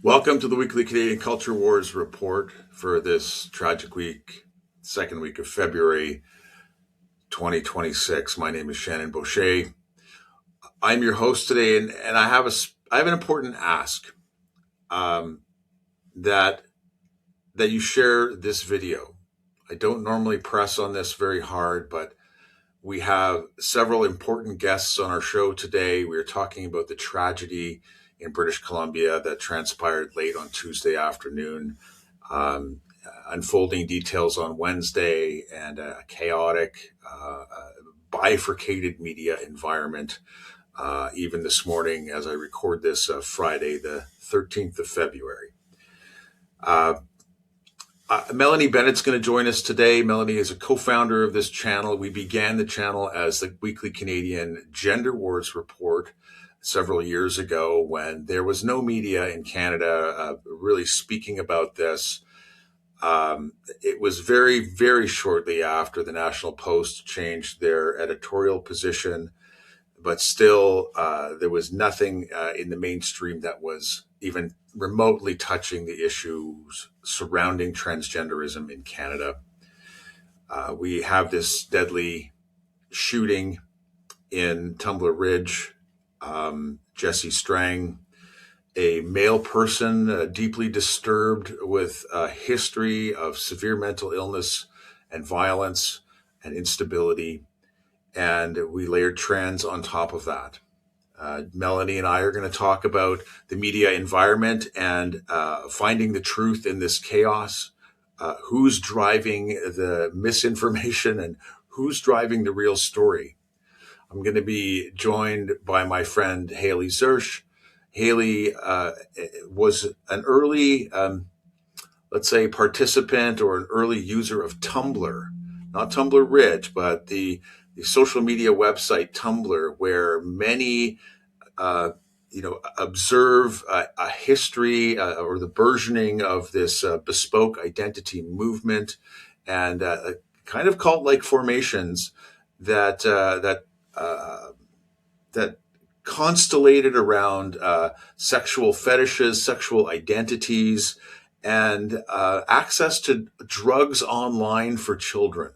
Welcome to the weekly Canadian Culture Wars report for this tragic week, second week of February 2026. My name is Shannon Boucher. I'm your host today, and I have an important ask that you share this video. I don't normally press on this very hard, but we have several important guests on our show today. We are talking about the tragedy in British Columbia that transpired late on Tuesday afternoon, unfolding details on Wednesday, and a chaotic, bifurcated media environment, even this morning as I record this Friday, the 13th of February. Melanie Bennett's going to join us today. Melanie is a co-founder of this channel. We began the channel as the weekly Canadian Gender Wars report several years ago when there was no media in Canada really speaking about this. It was very, very shortly after the National Post changed their editorial position, but still there was nothing in the mainstream that was even remotely touching the issues surrounding transgenderism in Canada. We have this deadly shooting in Tumblr Ridge. Jesse Strang, a male person deeply disturbed with a history of severe mental illness and violence and instability. And we layered trans on top of that. Melanie and I are going to talk about the media environment and finding the truth in this chaos. Who's driving the misinformation and who's driving the real story? I'm going to be joined by my friend Haley Zerge. Haley was an early, let's say, participant or an early user of Tumblr, not Tumblr Ridge, but the social media website Tumblr, where many, observe a history or the burgeoning of this bespoke identity movement and kind of cult-like formations that constellated around sexual fetishes, sexual identities, and access to drugs online for children.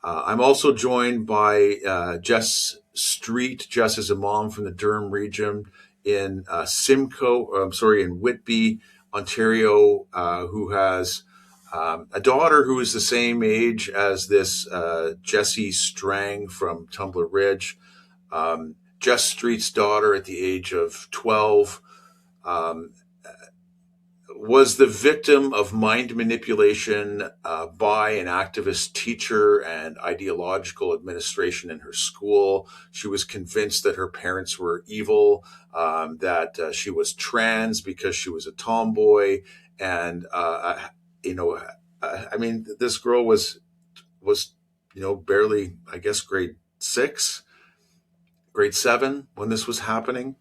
I'm also joined by Jess Street. Jess is a mom from the Durham region in in Whitby, Ontario, who has a daughter who is the same age as this Jesse Strang from Tumblr Ridge. Jess Street's daughter at the age of 12 was the victim of mind manipulation by an activist teacher and ideological administration in her school. She was convinced that her parents were evil, that she was trans because she was a tomboy. And, this girl was barely, I guess, grade 7 when this was happening.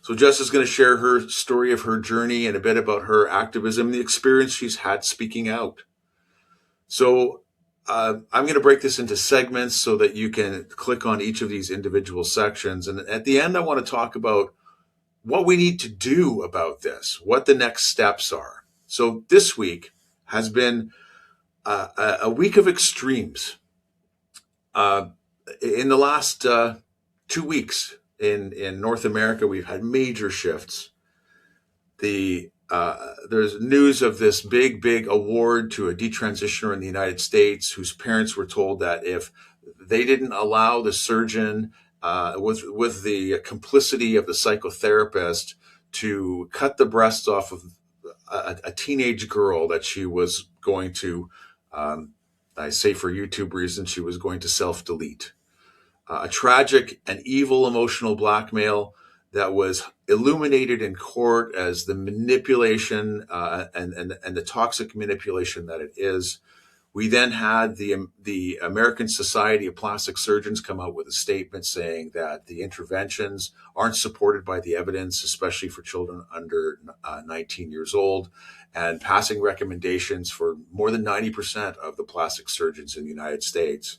So Jess is going to share her story of her journey and a bit about her activism, the experience she's had speaking out. So I'm going to break this into segments so that you can click on each of these individual sections. And at the end, I want to talk about what we need to do about this, what the next steps are. So this week has been a week of extremes. In the last 2 weeks in North America, we've had major shifts. There's news of this big award to a detransitioner in the United States whose parents were told that if they didn't allow the surgeon, with the complicity of the psychotherapist, to cut the breasts off of a teenage girl that she was going to, I say for YouTube reasons, she was going to self-delete. A tragic and evil emotional blackmail that was illuminated in court as the manipulation and the toxic manipulation that it is. We then had the American Society of Plastic Surgeons come out with a statement saying that the interventions aren't supported by the evidence, especially for children under 19 years old, and passing recommendations for more than 90% of the plastic surgeons in the United States.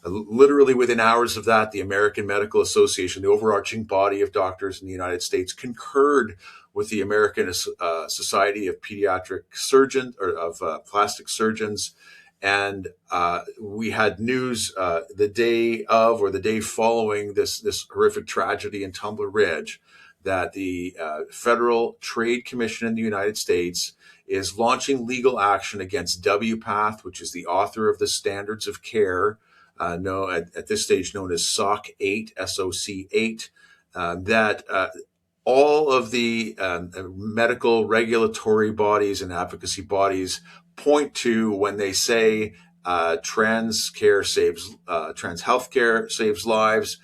Literally within hours of that, the American Medical Association, the overarching body of doctors in the United States, concurred with the American Society of Pediatric Surgeons, or of Plastic Surgeons. And we had news the day of, or the day following this horrific tragedy in Tumblr Ridge, that the Federal Trade Commission in the United States is launching legal action against WPATH, which is the author of the Standards of Care, at this stage known as SOC 8, SOC 8, that all of the medical regulatory bodies and advocacy bodies point to when they say trans healthcare saves lives.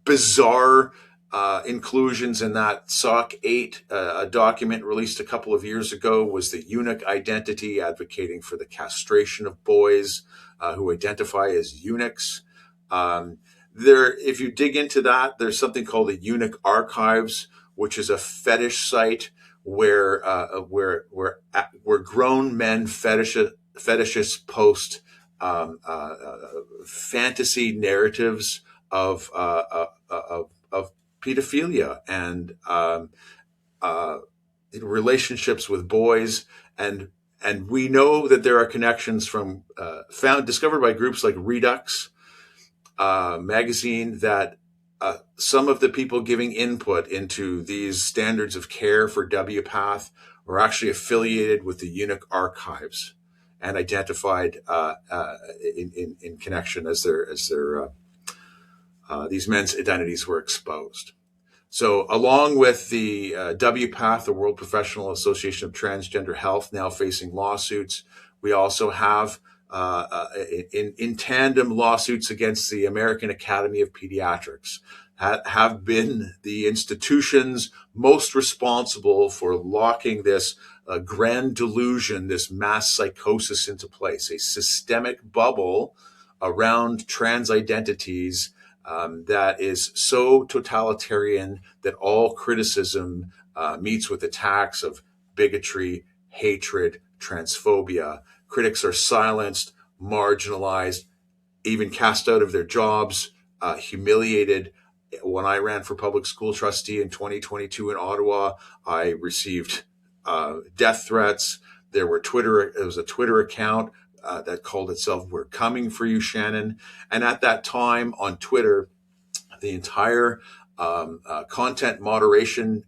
Bizarre inclusions in that SOC 8 document released a couple of years ago was the eunuch identity, advocating for the castration of boys who identify as eunuchs. If you dig into that, there's something called the Eunuch Archives, which is a fetish site where grown men fetishists post fantasy narratives of pedophilia and relationships with boys, and we know that there are connections discovered by groups like Redux magazine, that some of the people giving input into these standards of care for WPATH were actually affiliated with the Eunuch Archives and identified in connection as these men's identities were exposed. So along with the WPATH, the World Professional Association of Transgender Health, now facing lawsuits, we also have in tandem lawsuits against the American Academy of Pediatrics, have been the institutions most responsible for locking this grand delusion, this mass psychosis into place, a systemic bubble around trans identities that is so totalitarian that all criticism meets with attacks of bigotry, hatred, transphobia. Critics are silenced, marginalized, even cast out of their jobs, humiliated. When I ran for public school trustee in 2022 in Ottawa, I received death threats. There was a Twitter account that called itself "We're Coming for You, Shannon." And at that time on Twitter, the entire content moderation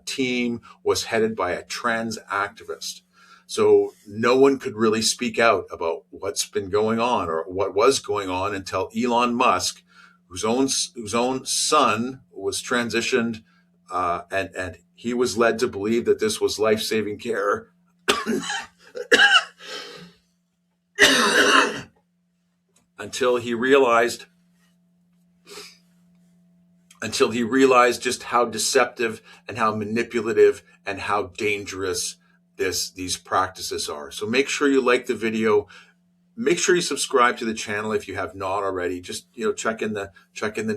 team was headed by a trans activist. So no one could really speak out about what's been going on or what was going on until Elon Musk, whose own son was transitioned, and he was led to believe that this was life-saving care. Until he realized just how deceptive and how manipulative and how dangerous these practices are. So make sure you like the video. Make sure you subscribe to the channel if you have not already. Just check in the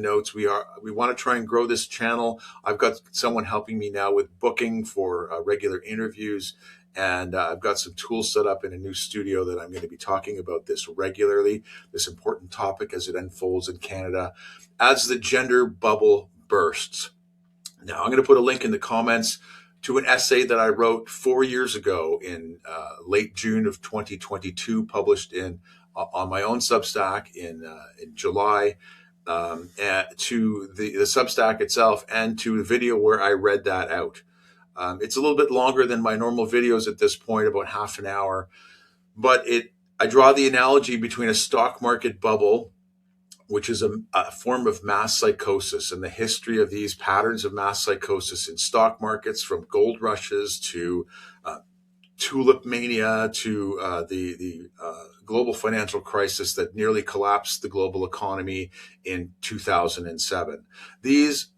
notes. We want to try and grow this channel. I've got someone helping me now with booking for regular interviews, and I've got some tools set up in a new studio that I'm going to be talking about this regularly, this important topic as it unfolds in Canada, as the gender bubble bursts. Now, I'm going to put a link in the comments to an essay that I wrote 4 years ago in late June of 2022, published on my own Substack in July, to the Substack itself, and to the video where I read that out. It's a little bit longer than my normal videos at this point, about half an hour, but I draw the analogy between a stock market bubble, which is a form of mass psychosis, and the history of these patterns of mass psychosis in stock markets, from gold rushes to tulip mania to the global financial crisis that nearly collapsed the global economy in 2007. These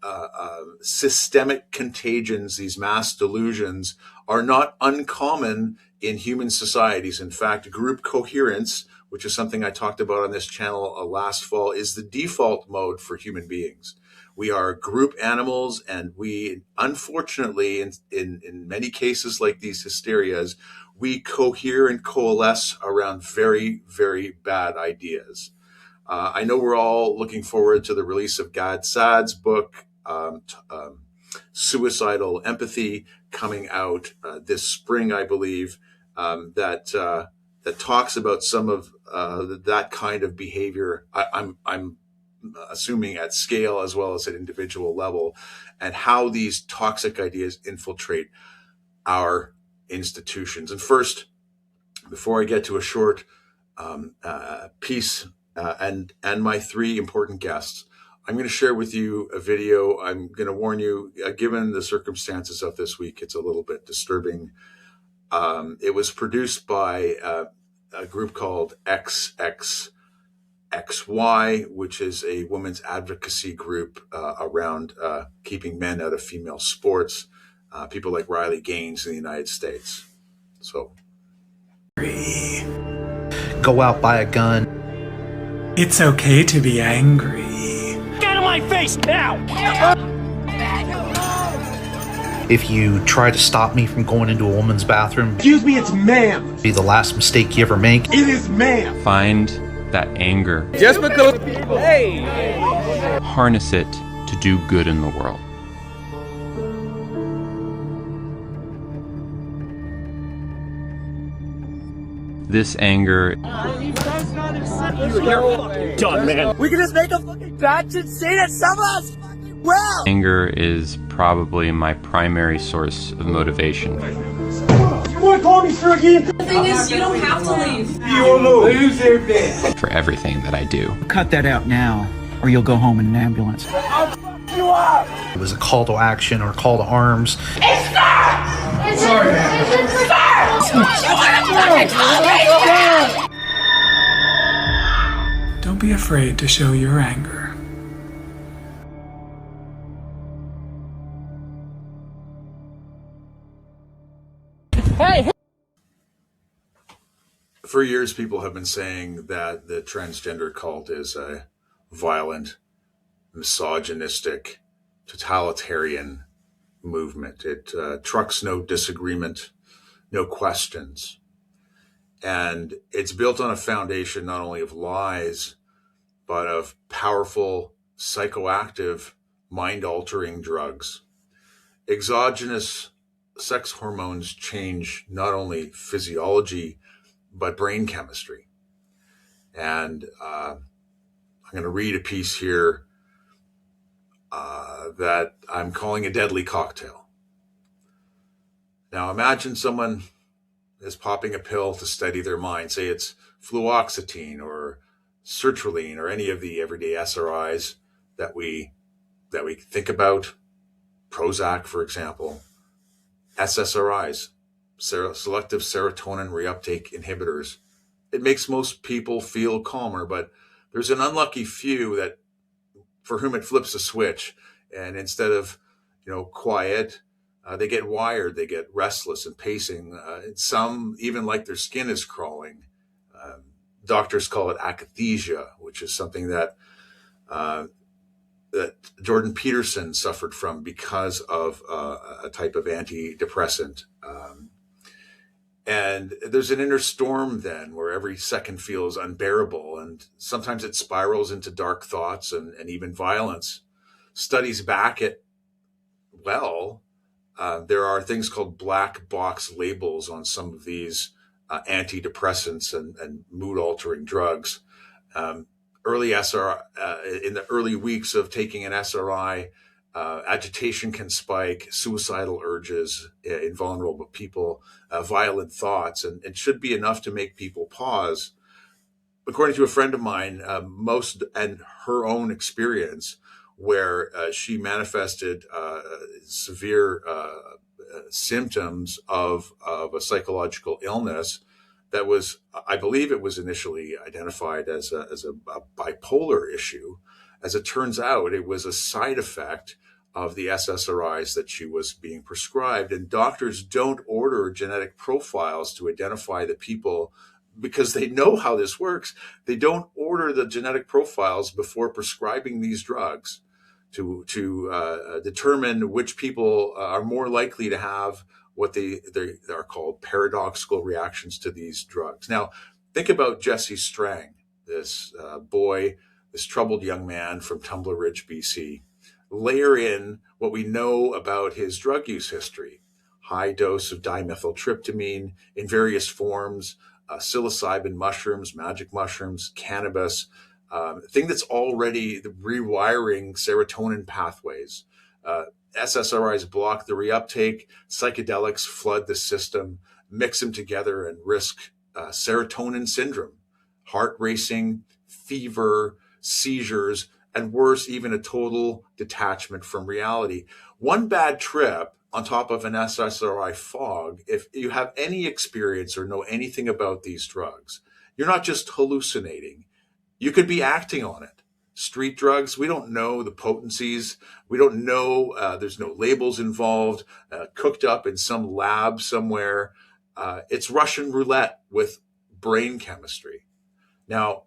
systemic contagions, these mass delusions, are not uncommon in human societies. In fact, group coherence, which is something I talked about on this channel last fall, is the default mode for human beings. We are group animals, and we, unfortunately, in many cases like these hysterias, we cohere and coalesce around very, very bad ideas. I know we're all looking forward to the release of Gad Saad's book, Suicidal Empathy, coming out this spring, I believe, that talks about some of that kind of behavior. I'm assuming at scale as well as at individual level, and how these toxic ideas infiltrate our institutions. And first, before I get to a short piece and my three important guests, I'm going to share with you a video. I'm going to warn you, given the circumstances of this week, it's a little bit disturbing. It was produced by a group called XXXY, which is a women's advocacy group around keeping men out of female sports, people like Riley Gaines in the United States. So, go out, buy a gun. It's okay to be angry. Get out of my face now! If you try to stop me from going into a woman's bathroom, Excuse me, it's ma'am. be the last mistake you ever make. It is ma'am. Find that anger. Just because. Hey! Harness it to do good in the world. This anger You're done, man. We can just make a fucking batch and say that some of us fucking well. Anger is probably my primary source of motivation. You want to call me sir again? The thing is, you don't have to leave. You lose your bitch. For everything that I do. Cut that out now, or you'll go home in an ambulance. I'll fuck you up. It was a call to action or a call to arms. It's Zersch! Sorry, man. It's Zersch! You wanna fucking call me? Don't be afraid to show your anger. Hey! for years, people have been saying that the transgender cult is a violent, misogynistic, totalitarian movement. It trucks no disagreement, no questions. And it's built on a foundation not only of lies, but of powerful, psychoactive, mind-altering drugs. Exogenous sex hormones change not only physiology, but brain chemistry. And I'm going to read a piece here that I'm calling a deadly cocktail. Now imagine someone is popping a pill to steady their mind. Say it's fluoxetine or sertraline or any of the everyday SRIs that we think about. Prozac, for example. SSRIs, selective serotonin reuptake inhibitors. It makes most people feel calmer, but there's an unlucky few that for whom it flips a switch, and instead of quiet, they get wired, they get restless and pacing. Some even like their skin is crawling. Doctors call it akathisia, which is something that Jordan Peterson suffered from because of a type of antidepressant. And there's an inner storm then where every second feels unbearable, and sometimes it spirals into dark thoughts and even violence. Studies back it well. There are things called black box labels on some of these antidepressants and mood-altering drugs. Early SRI, in the early weeks of taking an SRI, agitation can spike, suicidal urges in vulnerable people, violent thoughts, and it should be enough to make people pause. According to a friend of mine, and her own experience, where she manifested severe symptoms of a psychological illness that was, I believe it was initially identified as a bipolar issue. As it turns out, it was a side effect of the SSRIs that she was being prescribed. And doctors don't order genetic profiles to identify the people because they know how this works. They don't order the genetic profiles before prescribing these drugs. to determine which people are more likely to have what they are called paradoxical reactions to these drugs. Now, think about Jesse Strang, this boy, this troubled young man from Tumbler Ridge, BC. Layer in what we know about his drug use history: high dose of dimethyltryptamine in various forms, psilocybin mushrooms, magic mushrooms, cannabis, thing that's already rewiring serotonin pathways. SSRIs block the reuptake, psychedelics flood the system, mix them together and risk serotonin syndrome, heart racing, fever, seizures, and worse, even a total detachment from reality. One bad trip on top of an SSRI fog, if you have any experience or know anything about these drugs, you're not just hallucinating, you could be acting on it. Street drugs, we don't know the potencies. We don't know, there's no labels involved, cooked up in some lab somewhere. It's Russian roulette with brain chemistry. Now,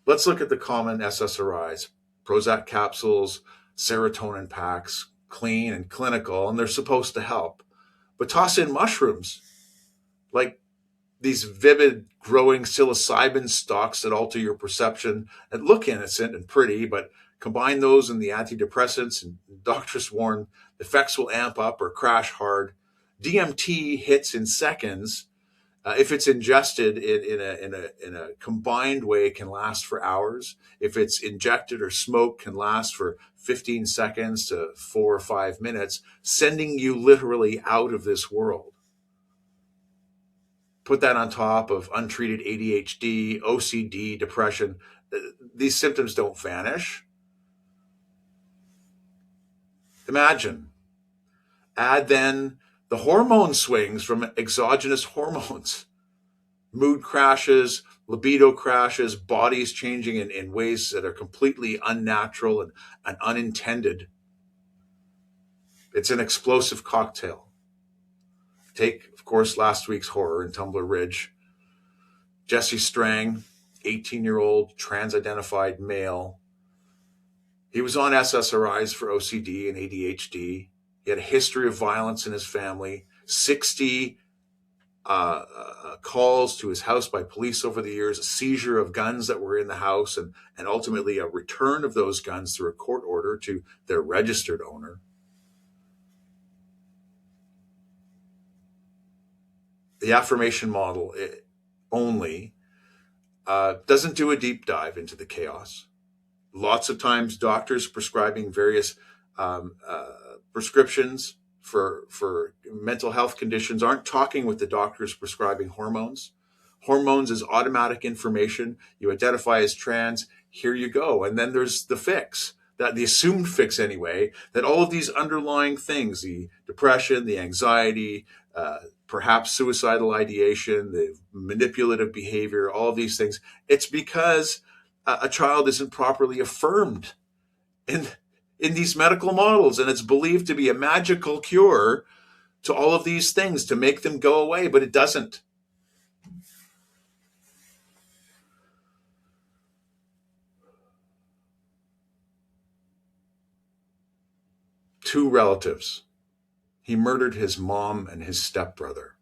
let's look at the common SSRIs: Prozac capsules, serotonin packs, clean and clinical, and they're supposed to help. But toss in mushrooms, like these vivid growing psilocybin stalks that alter your perception and look innocent and pretty, but combine those and the antidepressants, and doctors warn the effects will amp up or crash hard. DMT hits in seconds. If it's ingested in a combined way, it can last for hours. If it's injected or smoked, can last for 15 seconds to 4 or 5 minutes, sending you literally out of this world. Put that on top of untreated ADHD, OCD, depression. These symptoms don't vanish. Imagine. Add then the hormone swings from exogenous hormones, mood crashes, libido crashes, bodies changing in ways that are completely unnatural and unintended. It's an explosive cocktail. Take, of course, last week's horror in Tumblr Ridge. Jesse Strang, 18-year-old trans-identified male. He was on SSRIs for OCD and ADHD. He had a history of violence in his family, 60 calls to his house by police over the years, a seizure of guns that were in the house, and ultimately a return of those guns through a court order to their registered owner. The affirmation model only doesn't do a deep dive into the chaos. Lots of times doctors prescribing various prescriptions for mental health conditions aren't talking with the doctors prescribing hormones. Hormones is automatic information. You identify as trans, here you go. And then there's the fix, that the assumed fix anyway, that all of these underlying things, the depression, the anxiety, perhaps suicidal ideation, the manipulative behavior, all of these things, it's because a child isn't properly affirmed in these medical models. And it's believed to be a magical cure to all of these things to make them go away, but it doesn't. Two relatives. He murdered his mom and his stepbrother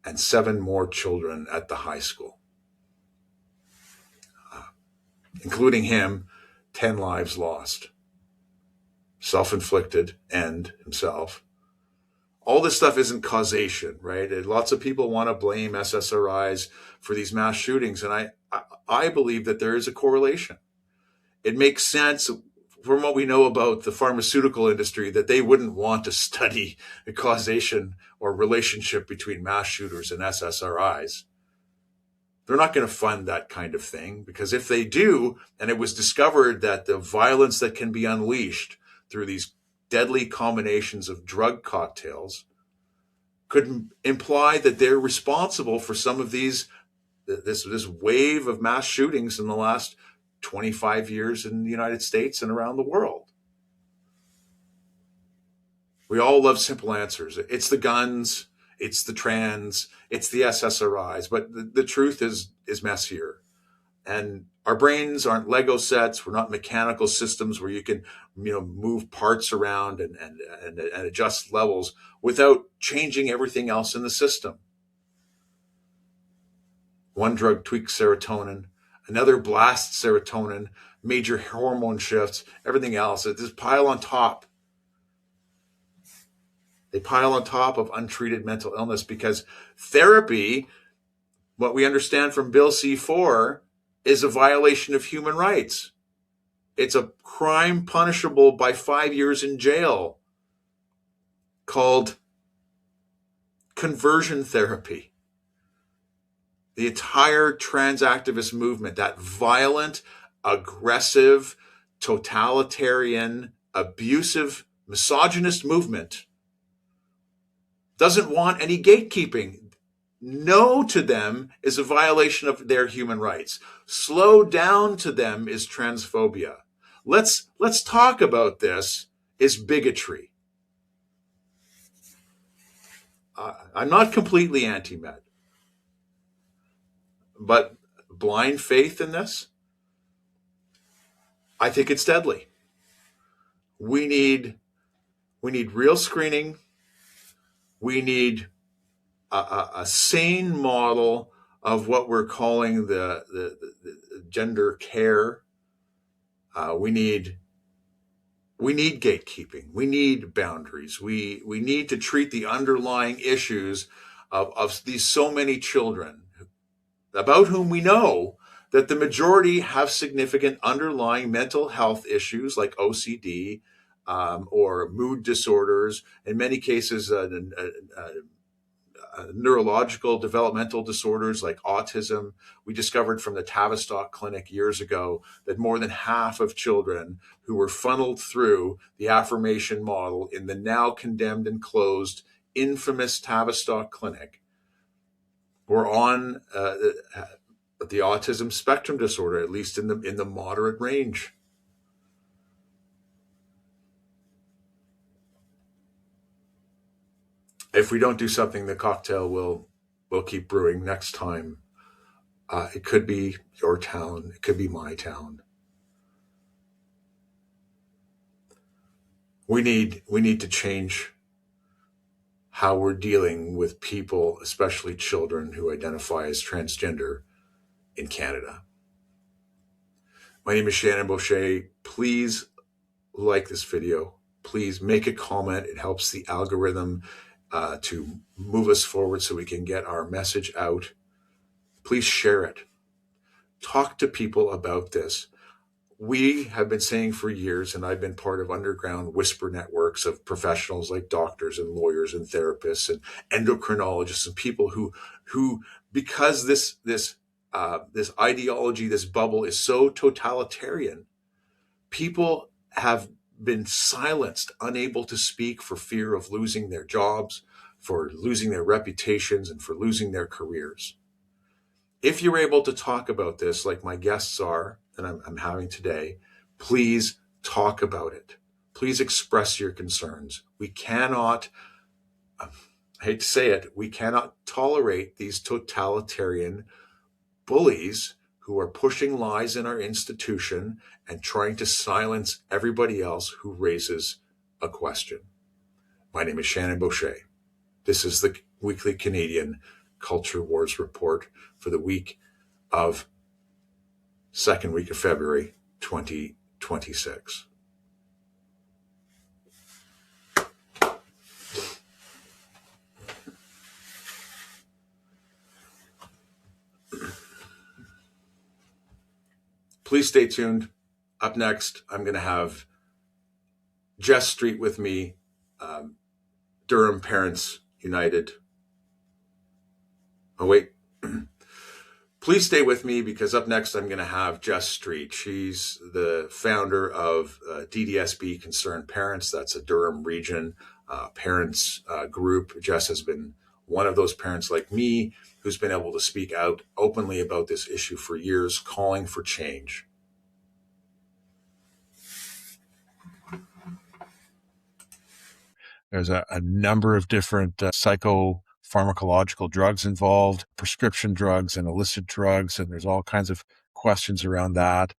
and 7 more children at the high school. Including him, 10 lives lost. Self-inflicted end himself. All this stuff isn't causation, right? And lots of people want to blame SSRIs for these mass shootings. And I believe that there is a correlation. It makes sense from what we know about the pharmaceutical industry that they wouldn't want to study the causation or relationship between mass shooters and SSRIs. They're not going to fund that kind of thing, because if they do, and it was discovered that the violence that can be unleashed through these deadly combinations of drug cocktails could imply that they're responsible for some of this wave of mass shootings in the last 25 years in the United States and around the world. We all love simple answers. It's the guns, it's the trans, it's the SSRIs, but the truth is messier. And Our brains aren't Lego sets. We're not mechanical systems where you can, move parts around and adjust levels without changing everything else in the system. One drug tweaks serotonin, another blasts serotonin, major hormone shifts, everything else. It just pile on top. They pile on top of untreated mental illness because therapy, what we understand from Bill C-4, is a violation of human rights. It's a crime punishable by 5 years in jail called conversion therapy. The entire trans activist movement, that violent, aggressive, totalitarian, abusive, misogynist movement, doesn't want any gatekeeping. No to them is a violation of their human rights. Slow down to them is transphobia. Let's talk about this is bigotry. I'm not completely anti-med, but blind faith in this, I think it's deadly. We need real screening. We need a sane model of what we're calling the gender care. We need gatekeeping. We need boundaries. We need to treat the underlying issues of these so many children about whom we know that the majority have significant underlying mental health issues like OCD or mood disorders, in many cases neurological developmental disorders like autism. We discovered from the Tavistock Clinic years ago that more than half of children who were funneled through the affirmation model in the now condemned and closed infamous Tavistock Clinic were on the autism spectrum disorder, at least in the moderate range. If we don't do something, the cocktail will keep brewing next time. It could be your town. It could be my town. We need to change how we're dealing with people, especially children who identify as transgender in Canada. My name is Shannon Boucher. Please like this video. Please make a comment. It helps the algorithm to move us forward so we can get our message out. Please share it. Talk to people about this. We have been saying for years, and I've been part of underground whisper networks of professionals like doctors and lawyers and therapists and endocrinologists and people who because this ideology, this bubble is so totalitarian, people have been silenced, unable to speak for fear of losing their jobs, for losing their reputations, and for losing their careers. If you're able to talk about this, like my guests are, that I'm having today, please talk about it. Please express your concerns. We cannot, I hate to say it, we cannot tolerate these totalitarian bullies who are pushing lies in our institution and trying to silence everybody else who raises a question. My name is Shannon Boucher. This is the Weekly Canadian Culture Wars Report for the week of second week of February 2026. Please stay tuned. Up next, I'm going to have Jess Street with me, Durham Parents United. Oh, wait. Please stay with me because up next, I'm going to have Jess Street. She's the founder of DDSB Concerned Parents. That's a Durham region parents group. Jess has been one of those parents like me who's been able to speak out openly about this issue for years, calling for change. There's a number of different psychopharmacological drugs involved, prescription drugs and illicit drugs, and there's all kinds of questions around that.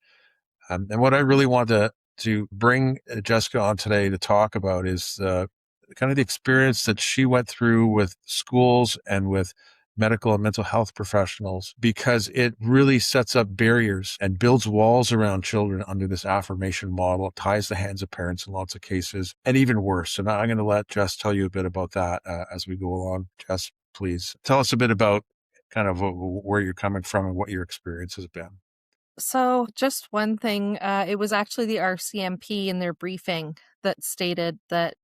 And what I really want to bring Jessica on today to talk about is kind of the experience that she went through with schools and with medical and mental health professionals, because it really sets up barriers and builds walls around children under this affirmation model. It ties the hands of parents in lots of cases, and even worse. And I'm going to let Jess tell you a bit about that as we go along. Jess, please tell us a bit about kind of where you're coming from and what your experience has been. So just one thing, it was actually the RCMP in their briefing that stated that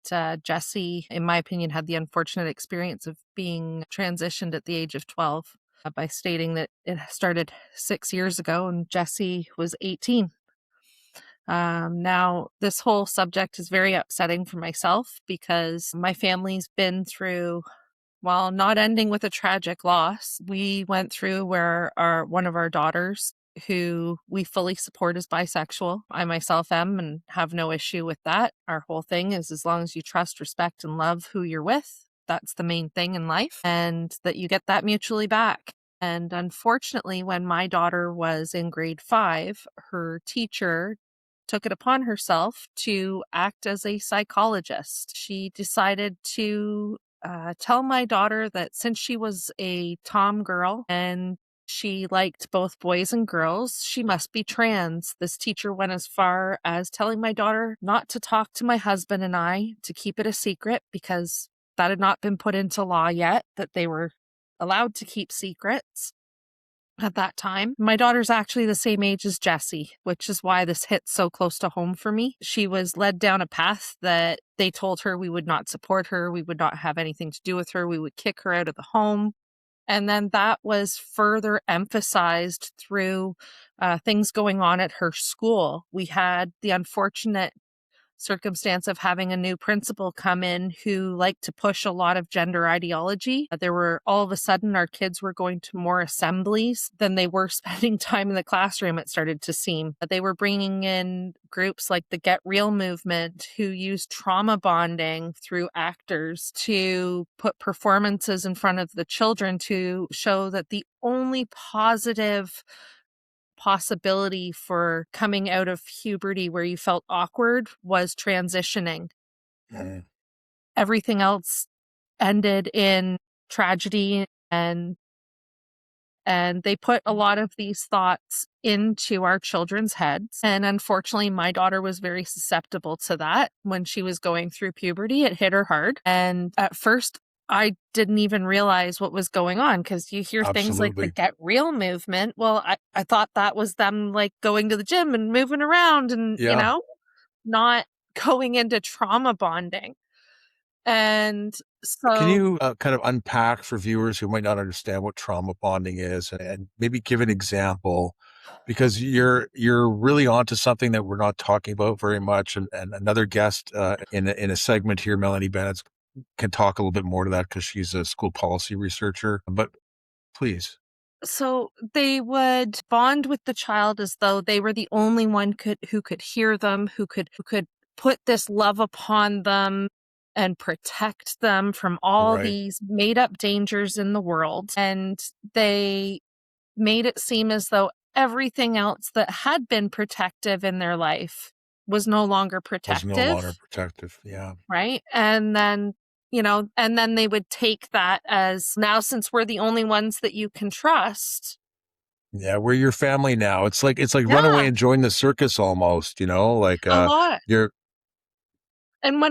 Jessie, in my opinion, had the unfortunate experience of being transitioned at the age of 12 by stating that it started 6 years ago and Jessie was 18. Now, this whole subject is very upsetting for myself because my family's been through, while not ending with a tragic loss, we went through where one of our daughters, who we fully support, is bisexual. I myself am and have no issue with that. Our whole thing is, as long as you trust, respect, and love who you're with, that's the main thing in life, and that you get that mutually back. And unfortunately, when my daughter was in grade 5, her teacher took it upon herself to act as a psychologist. She decided to tell my daughter that since she was a tom girl and she liked both boys and girls, she must be trans. This teacher went as far as telling my daughter not to talk to my husband and I, to keep it a secret, because that had not been put into law yet, that they were allowed to keep secrets at that time. My daughter's actually the same age as Jessie, which is why this hit so close to home for me. She was led down a path that they told her we would not support her, we would not have anything to do with her, we would kick her out of the home. And then that was further emphasized through things going on at her school. We had the unfortunate circumstance of having a new principal come in who liked to push a lot of gender ideology. There were, all of a sudden, our kids were going to more assemblies than they were spending time in the classroom, it started to seem. They were bringing in groups like the Get Real movement, who used trauma bonding through actors to put performances in front of the children to show that the only positive possibility for coming out of puberty where you felt awkward was transitioning. Mm. Everything else ended in tragedy, and they put a lot of these thoughts into our children's heads. And unfortunately, my daughter was very susceptible to that. When she was going through puberty, it hit her hard. And at first, I didn't even realize what was going on, because you hear things like the Get Real movement. Well, I thought that was them like going to the gym and moving around and, you know, not going into trauma bonding. And so, can you kind of unpack for viewers who might not understand what trauma bonding is, and maybe give an example, because you're really onto something that we're not talking about very much. And another guest in a segment here, Melanie Bennett, can talk a little bit more to that because she's a school policy researcher. But please. So they would bond with the child as though they were the only one who could hear them, who could put this love upon them and protect them from all these made up dangers in the world. And they made it seem as though everything else that had been protective in their life was no longer protective. Yeah. Right. And then, you know, and then they would take that as, now since we're the only ones that you can trust. Yeah, we're your family now. It's like run away and join the circus almost, you know, like a lot. And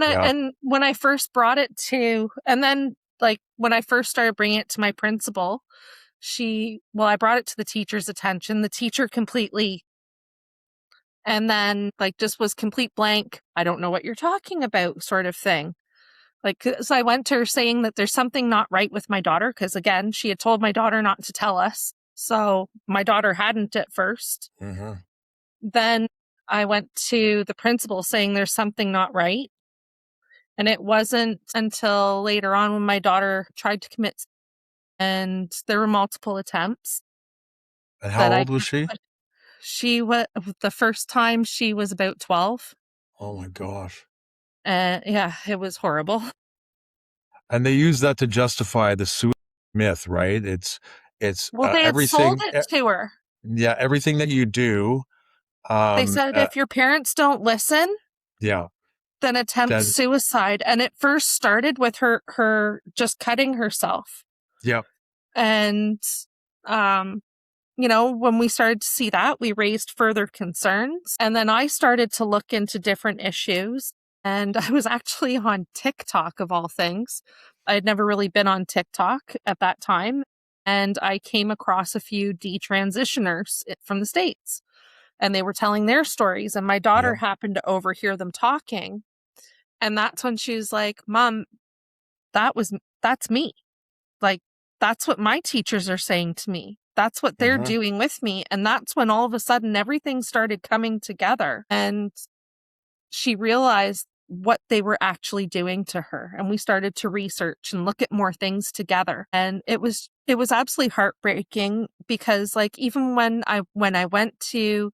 when I first brought it to, and then like when I first started bringing it to my principal, I brought it to the teacher's attention. The teacher completely, and then like just was complete blank. I don't know what you're talking about, sort of thing. Like, so I went to her saying that there's something not right with my daughter, because again, she had told my daughter not to tell us. So my daughter hadn't at first. Mm-hmm. Then I went to the principal saying there's something not right. And it wasn't until later on when my daughter tried to commit, and there were multiple attempts. And how old was she? She was, the first time she was about 12. Oh my gosh. Yeah, it was horrible. And they use that to justify the suicide myth, right? It's well, they had everything. sold it to her. Yeah, everything that you do. They said if your parents don't listen, yeah, then attempt suicide. And it first started with her just cutting herself. yeah, And, when we started to see that, we raised further concerns. And then I started to look into different issues. And I was actually on TikTok, of all things. I had never really been on TikTok at that time. And I came across a few detransitioners from the States. And they were telling their stories. And my daughter happened to overhear them talking. And that's when she was like, Mom, that's me. Like, that's what my teachers are saying to me. That's what they're doing with me. And that's when all of a sudden everything started coming together. And she realized what they were actually doing to her. And we started to research and look at more things together. And it was absolutely heartbreaking because, like, even when I went to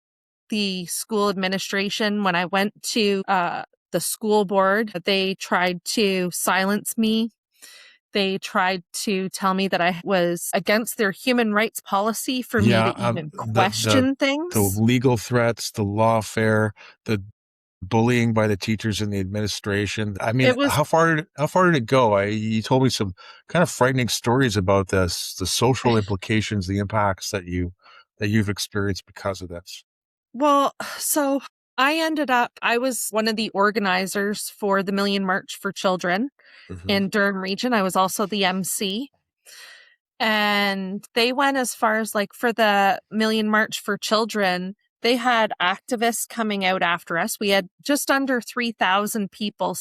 the school administration, when I went to the school board, they tried to silence me. They tried to tell me that I was against their human rights policy for me to even question things. The legal threats, the lawfare, the bullying by the teachers and the administration. I mean, how far did it go? You told me some kind of frightening stories about this, the social implications, the impacts that you've experienced because of this. Well, so I was one of the organizers for the Million March for Children in Durham region. I was also the MC. And they went as far as, like, for the Million March for Children, they had activists coming out after us. We had just under 3,000 people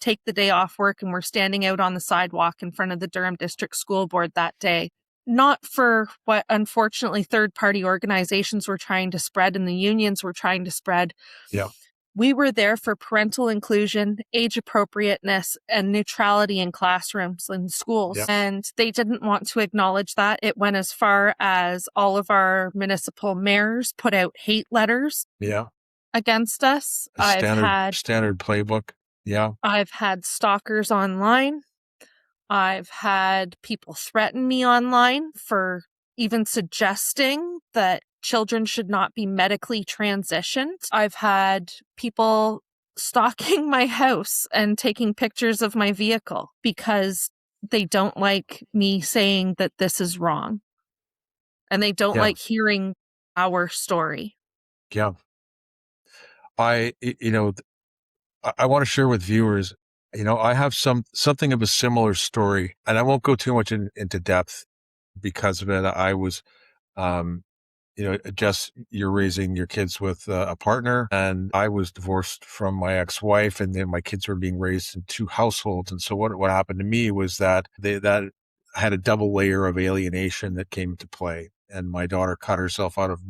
take the day off work and were standing out on the sidewalk in front of the Durham District School Board that day. Not for what, unfortunately, third-party organizations were trying to spread and the unions were trying to spread. Yeah. We were there for parental inclusion, age appropriateness, and neutrality in classrooms and schools. Yeah. And they didn't want to acknowledge that. It went as far as all of our municipal mayors put out hate letters against us. Standard playbook. Yeah. I've had stalkers online. I've had people threaten me online for even suggesting that children should not be medically transitioned. I've had people stalking my house and taking pictures of my vehicle because they don't like me saying that this is wrong. And they don't like hearing our story. Yeah. I want to share with viewers, I have something of a similar story, and I won't go too much into depth because of it. I was, Jess, you're raising your kids with a partner, and I was divorced from my ex-wife, and then my kids were being raised in two households. And so what happened to me was that that had a double layer of alienation that came into play. And my daughter cut herself out of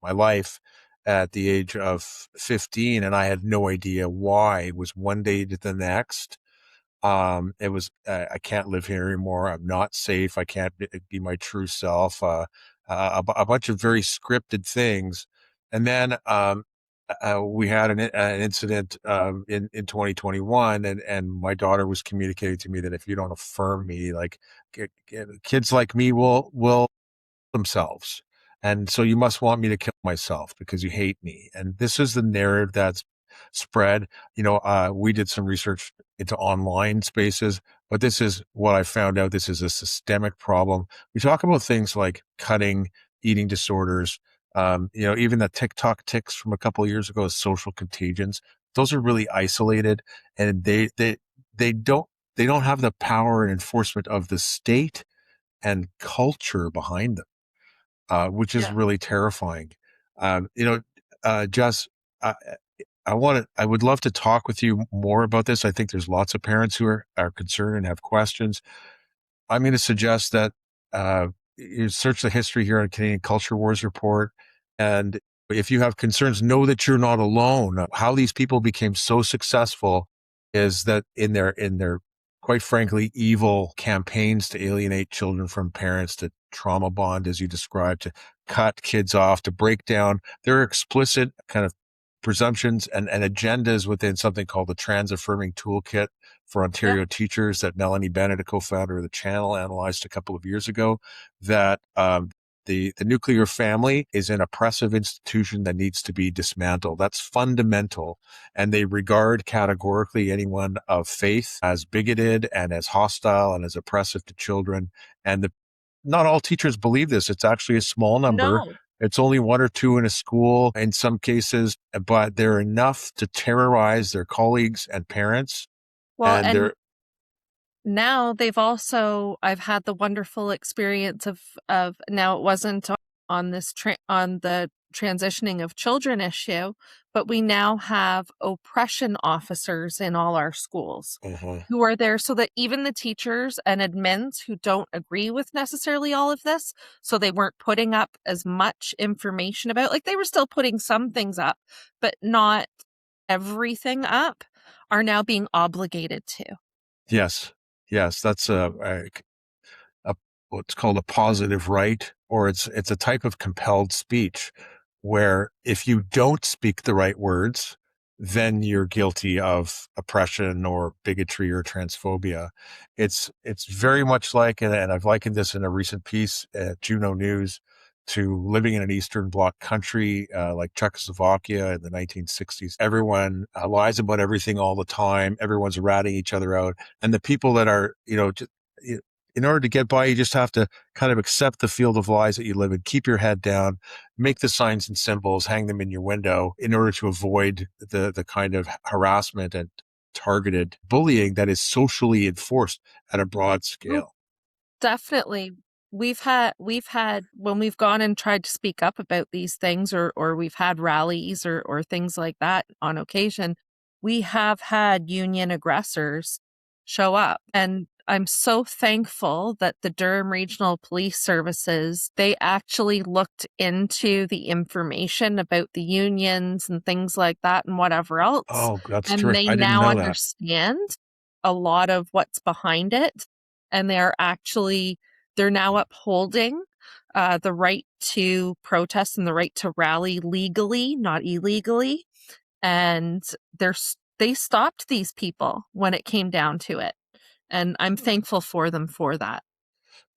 my life at the age of 15, and I had no idea why. It was one day to the next. It was, I can't live here anymore. I'm not safe. I can't be my true self. A bunch of very scripted things. And then, we had an incident, in 2021, and my daughter was communicating to me that if you don't affirm me, like kids like me will themselves. And so you must want me to kill myself because you hate me. And this is the narrative that's spread. We did some research into online spaces, but this is what I found out. This is a systemic problem. We talk about things like cutting, eating disorders, even the TikTok ticks from a couple of years ago as social contagions. Those are really isolated, and they don't have the power and enforcement of the state and culture behind them. Which is really terrifying. Jess, I would love to talk with you more about this. I think there's lots of parents who are concerned and have questions. I'm going to suggest that you search the history here on Canadian Culture Wars Report. And if you have concerns, know that you're not alone. How these people became so successful is that in their quite frankly, evil campaigns to alienate children from parents, to trauma bond, as you described, to cut kids off, to break down their explicit kind of presumptions and agendas within something called the Trans Affirming Toolkit for Ontario Teachers that Melanie Bennett, a co-founder of the channel, analyzed a couple of years ago, that The nuclear family is an oppressive institution that needs to be dismantled. That's fundamental. And they regard categorically anyone of faith as bigoted and as hostile and as oppressive to children. And not all teachers believe this. It's actually a small number. No. It's only one or two in a school in some cases, but they're enough to terrorize their colleagues and parents. Well, and and they're now I've had the wonderful experience of now it wasn't on the transitioning of children issue, but we now have oppression officers in all our schools who are there so that even the teachers and admins who don't agree with necessarily all of this, so they weren't putting up as much information about, like they were still putting some things up, but not everything up, are now being obligated to. Yes, that's what's called a positive right, or it's a type of compelled speech where if you don't speak the right words, then you're guilty of oppression or bigotry or transphobia. It's very much like, and I've likened this in a recent piece at Juno News, to living in an Eastern Bloc country like Czechoslovakia in the 1960s. Everyone lies about everything all the time. Everyone's ratting each other out. And the people that are, in order to get by, you just have to kind of accept the field of lies that you live in, keep your head down, make the signs and symbols, hang them in your window in order to avoid the kind of harassment and targeted bullying that is socially enforced at a broad scale. Definitely. We've had when we've gone and tried to speak up about these things, or we've had rallies or things like that on occasion, we have had union aggressors show up. And I'm so thankful that the Durham Regional Police Services, they actually looked into the information about the unions and things like that and whatever else. Oh, that's and terrific. they I didn't now know that. understand a lot of what's behind it. And they're now upholding the right to protest and the right to rally legally, not illegally. And they stopped these people when it came down to it. And I'm thankful for them for that.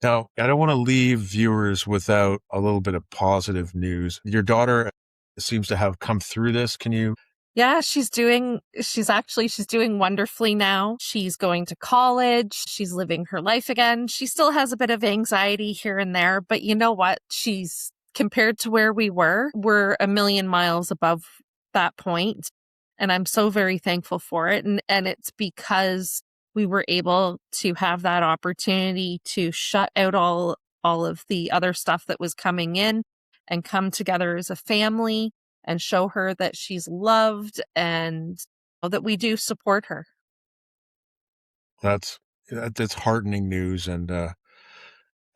Now, I don't want to leave viewers without a little bit of positive news. Your daughter seems to have come through this. Can you? Yeah, she's doing wonderfully now. She's going to college. She's living her life again. She still has a bit of anxiety here and there, but you know what? She's, compared to where we're a million miles above that point. And I'm so very thankful for it. And it's because we were able to have that opportunity to shut out all of the other stuff that was coming in and come together as a family and show her that she's loved and that we do support her. That's heartening news. And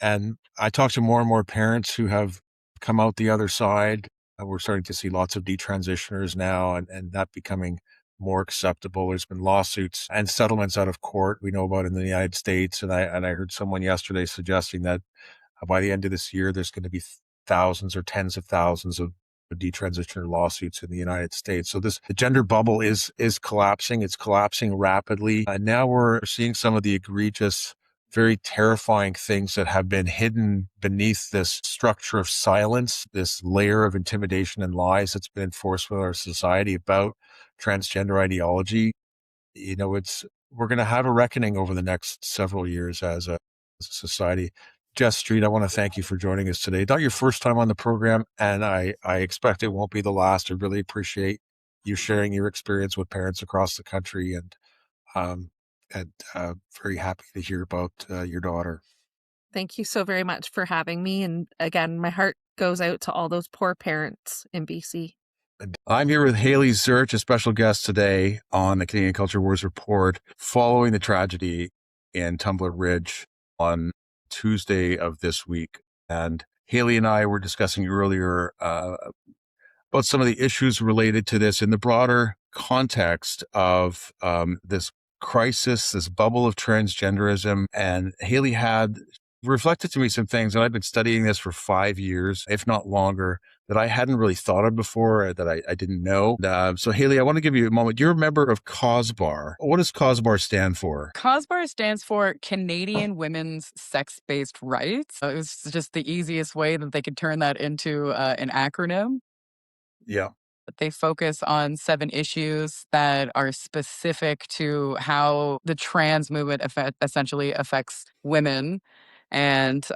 I talk to more and more parents who have come out the other side. We're starting to see lots of detransitioners now, and that becoming more acceptable. There's been lawsuits and settlements out of court we know about in the United States. And I heard someone yesterday suggesting that by the end of this year, there's going to be thousands or tens of thousands of detransitioner lawsuits in the United States. So the gender bubble is collapsing. It's collapsing rapidly. And now we're seeing some of the egregious, very terrifying things that have been hidden beneath this structure of silence, this layer of intimidation and lies that's been enforced with our society about transgender ideology. We're going to have a reckoning over the next several years as a society. Jess Street, I want to thank you for joining us today. Not your first time on the program, and I expect it won't be the last. I really appreciate you sharing your experience with parents across the country, and very happy to hear about your daughter. Thank you so very much for having me. And again, my heart goes out to all those poor parents in BC. I'm here with Haley Zerge, a special guest today on the Canadian Culture Wars Report, following the tragedy in Tumblr Ridge on Tuesday of this week. And Haley and I were discussing earlier about some of the issues related to this in the broader context of this crisis, this bubble of transgenderism. And Haley had reflected to me some things, and I've been studying this for 5 years, if not longer, that I hadn't really thought of before, that I didn't know. So Haley, I want to give you a moment. You're a member of COSBAR. What does COSBAR stand for? COSBAR stands for Canadian Women's Sex-Based Rights. It was just the easiest way that they could turn that into an acronym. Yeah. They focus on 7 issues that are specific to how the trans movement essentially affects women. And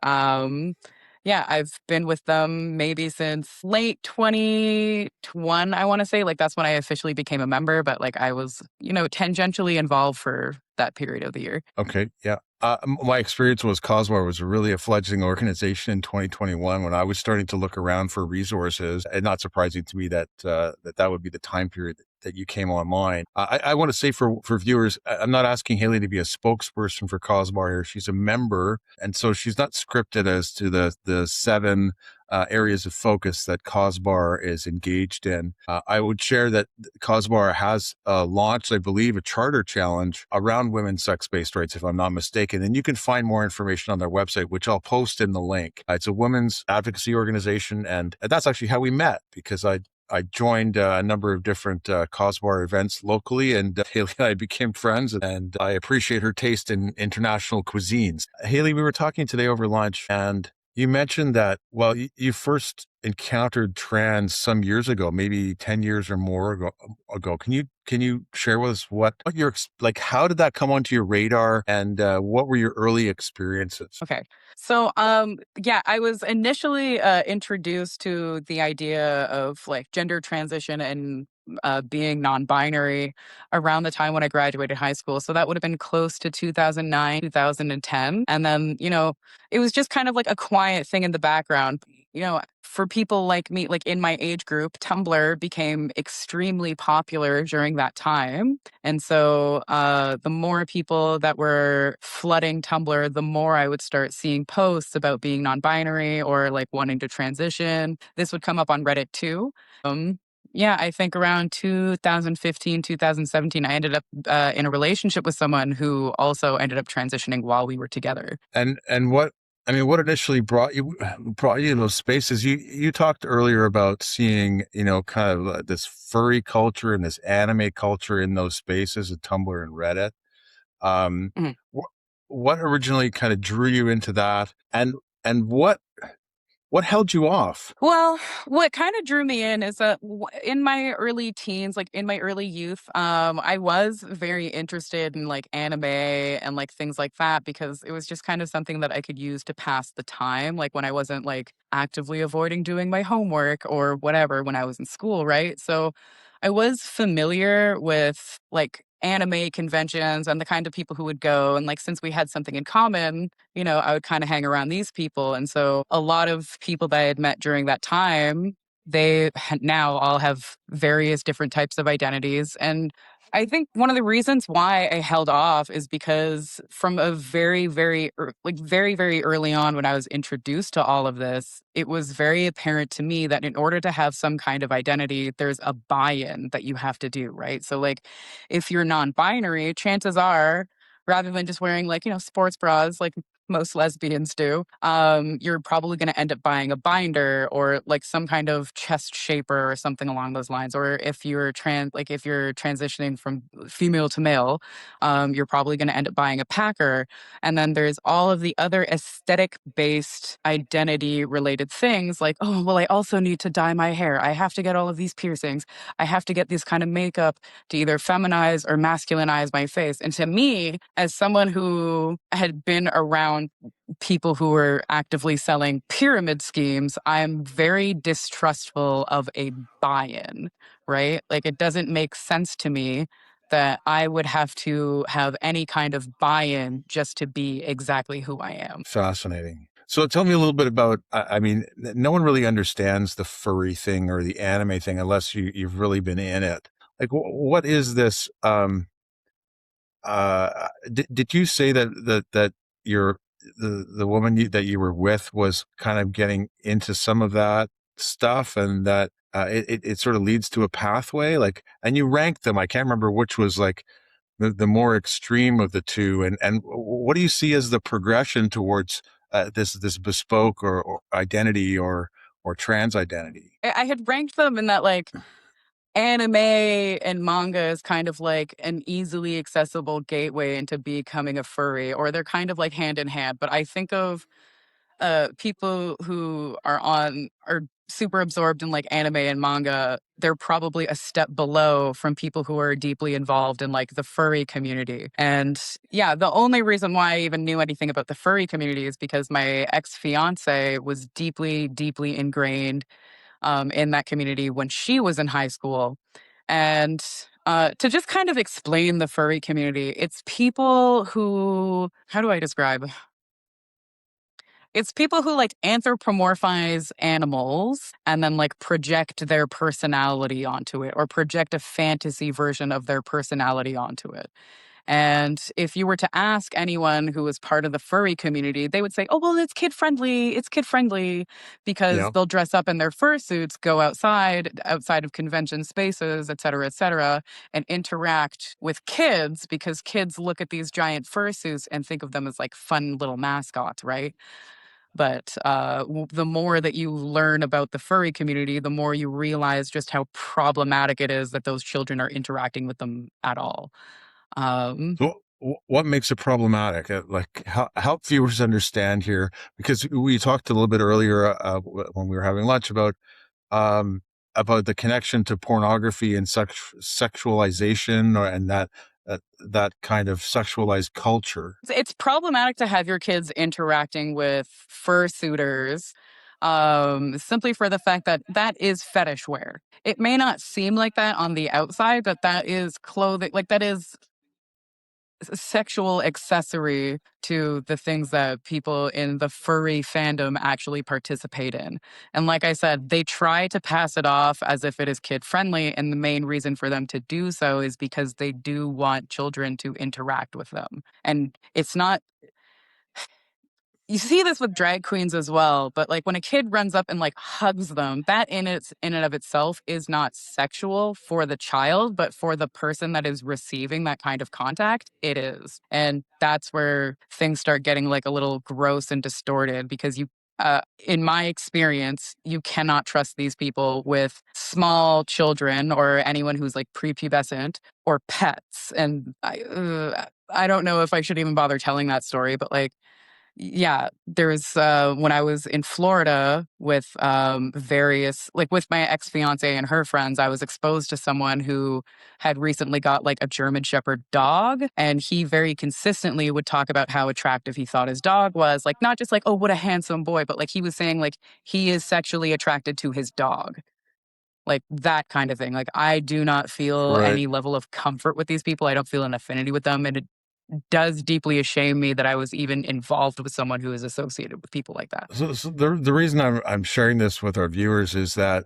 yeah, I've been with them maybe since late 2021, I want to say. Like, that's when I officially became a member, but like I was, tangentially involved for that period of the year. Okay. Yeah. My experience was COSBAR was really a fledgling organization in 2021 when I was starting to look around for resources, and not surprising to me that that would be the time period that you came online. I want to say for viewers, I'm not asking Haley to be a spokesperson for COSBAR here. She's a member, and so she's not scripted as to the 7 areas of focus that COSBAR is engaged in. I would share that COSBAR has launched, I believe, a charter challenge around women's sex-based rights, if I'm not mistaken. And you can find more information on their website, which I'll post in the link. It's a women's advocacy organization, and that's actually how we met, because I joined a number of different COSBAR events locally, and Haley and I became friends, and I appreciate her taste in international cuisines. Haley, we were talking today over lunch, and you mentioned that, well, you first encountered trans some years ago, maybe 10 years or more ago. Can you share with us what your, like, how did that come onto your radar, and what were your early experiences? Okay. So, yeah, I was initially introduced to the idea of like gender transition and being non-binary around the time when I graduated high school. So that would have been close to 2009, 2010. And then, it was just kind of like a quiet thing in the background. For people like me, like in my age group, Tumblr became extremely popular during that time. And so the more people that were flooding Tumblr, the more I would start seeing posts about being non-binary or like wanting to transition. This would come up on Reddit too. Yeah, I think around 2015, 2017, I ended up in a relationship with someone who also ended up transitioning while we were together. And what initially brought you in those spaces? You talked earlier about seeing, kind of this furry culture and this anime culture in those spaces at Tumblr and Reddit. What originally kind of drew you into that, and what held you off? Well, what kind of drew me in is that in my early teens, like in my early youth, I was very interested in like anime and like things like that, because it was just kind of something that I could use to pass the time, like when I wasn't like actively avoiding doing my homework or whatever when I was in school, right? So I was familiar with like anime conventions and the kind of people who would go. And like, since we had something in common, I would kind of hang around these people. And so a lot of people that I had met during that time, they now all have various different types of identities. And I think one of the reasons why I held off is because from a very, very, very, very early on when I was introduced to all of this, it was very apparent to me that in order to have some kind of identity, there's a buy-in that you have to do, right? So like, if you're non-binary, chances are, rather than just wearing like, sports bras, like most lesbians do, you're probably going to end up buying a binder or like some kind of chest shaper or something along those lines. Or if you're transitioning from female to male, you're probably going to end up buying a packer. And then there's all of the other aesthetic based identity related things like, oh, well, I also need to dye my hair. I have to get all of these piercings. I have to get this kind of makeup to either feminize or masculinize my face. And to me, as someone who had been around people who were actively selling pyramid schemes, I'm very distrustful of a buy-in, right? Like, it doesn't make sense to me that I would have to have any kind of buy-in just to be exactly who I am. Fascinating. So tell me a little bit about, I mean, no one really understands the furry thing or the anime thing unless you've really been in it. Like, what is this? Did you say that the woman that you were with was kind of getting into some of that stuff, and that it sort of leads to a pathway, like, and you ranked them. I can't remember which was like the more extreme of the two, and what do you see as the progression towards this bespoke or identity or or trans identity? I had ranked them in that like anime and manga is kind of like an easily accessible gateway into becoming a furry, or they're kind of like hand in hand. But I think of people who are super absorbed in like anime and manga, they're probably a step below from people who are deeply involved in like the furry community. And yeah, the only reason why I even knew anything about the furry community is because my ex-fiance was deeply, deeply ingrained in that community when she was in high school. And to just kind of explain the furry community, it's people who, how do I describe? It's people who like anthropomorphize animals and then like project their personality onto it, or project a fantasy version of their personality onto it. And if you were to ask anyone who was part of the furry community, they would say, oh, well, it's kid friendly. It's kid friendly because Yeah. they'll dress up in their fursuits, go outside of convention spaces, et cetera, and interact with kids because kids look at these giant fursuits and think of them as like fun little mascots, right? But the more that you learn about the furry community, the more you realize just how problematic it is that those children are interacting with them at all. So what makes it problematic? Like, help viewers understand here, because we talked a little bit earlier when we were having lunch about the connection to pornography and sexualization, and that kind of sexualized culture. It's problematic to have your kids interacting with fursuiters simply for the fact that that is fetish wear. It may not seem like that on the outside, but that is clothing, like that is sexual accessory to the things that people in the furry fandom actually participate in. And like I said, they try to pass it off as if it is kid friendly. And the main reason for them to do so is because they do want children to interact with them. And it's not, you see this with drag queens as well, but like when a kid runs up and like hugs them, that in and of itself is not sexual for the child, but for the person that is receiving that kind of contact, it is. And that's where things start getting like a little gross and distorted because in my experience, you cannot trust these people with small children or anyone who's like prepubescent or pets. And I don't know if I should even bother telling that story, but like, yeah, there's when I was in Florida with various, like with my ex-fiance and her friends, I was exposed to someone who had recently got like a German Shepherd dog. And he very consistently would talk about how attractive he thought his dog was. Like, not just like, oh, what a handsome boy, but like he was saying like he is sexually attracted to his dog. Like that kind of thing. Like I do not feel Right. any level of comfort with these people. I don't feel an affinity with them. And it does deeply shame me that I was even involved with someone who is associated with people like that. So the reason I'm sharing this with our viewers is that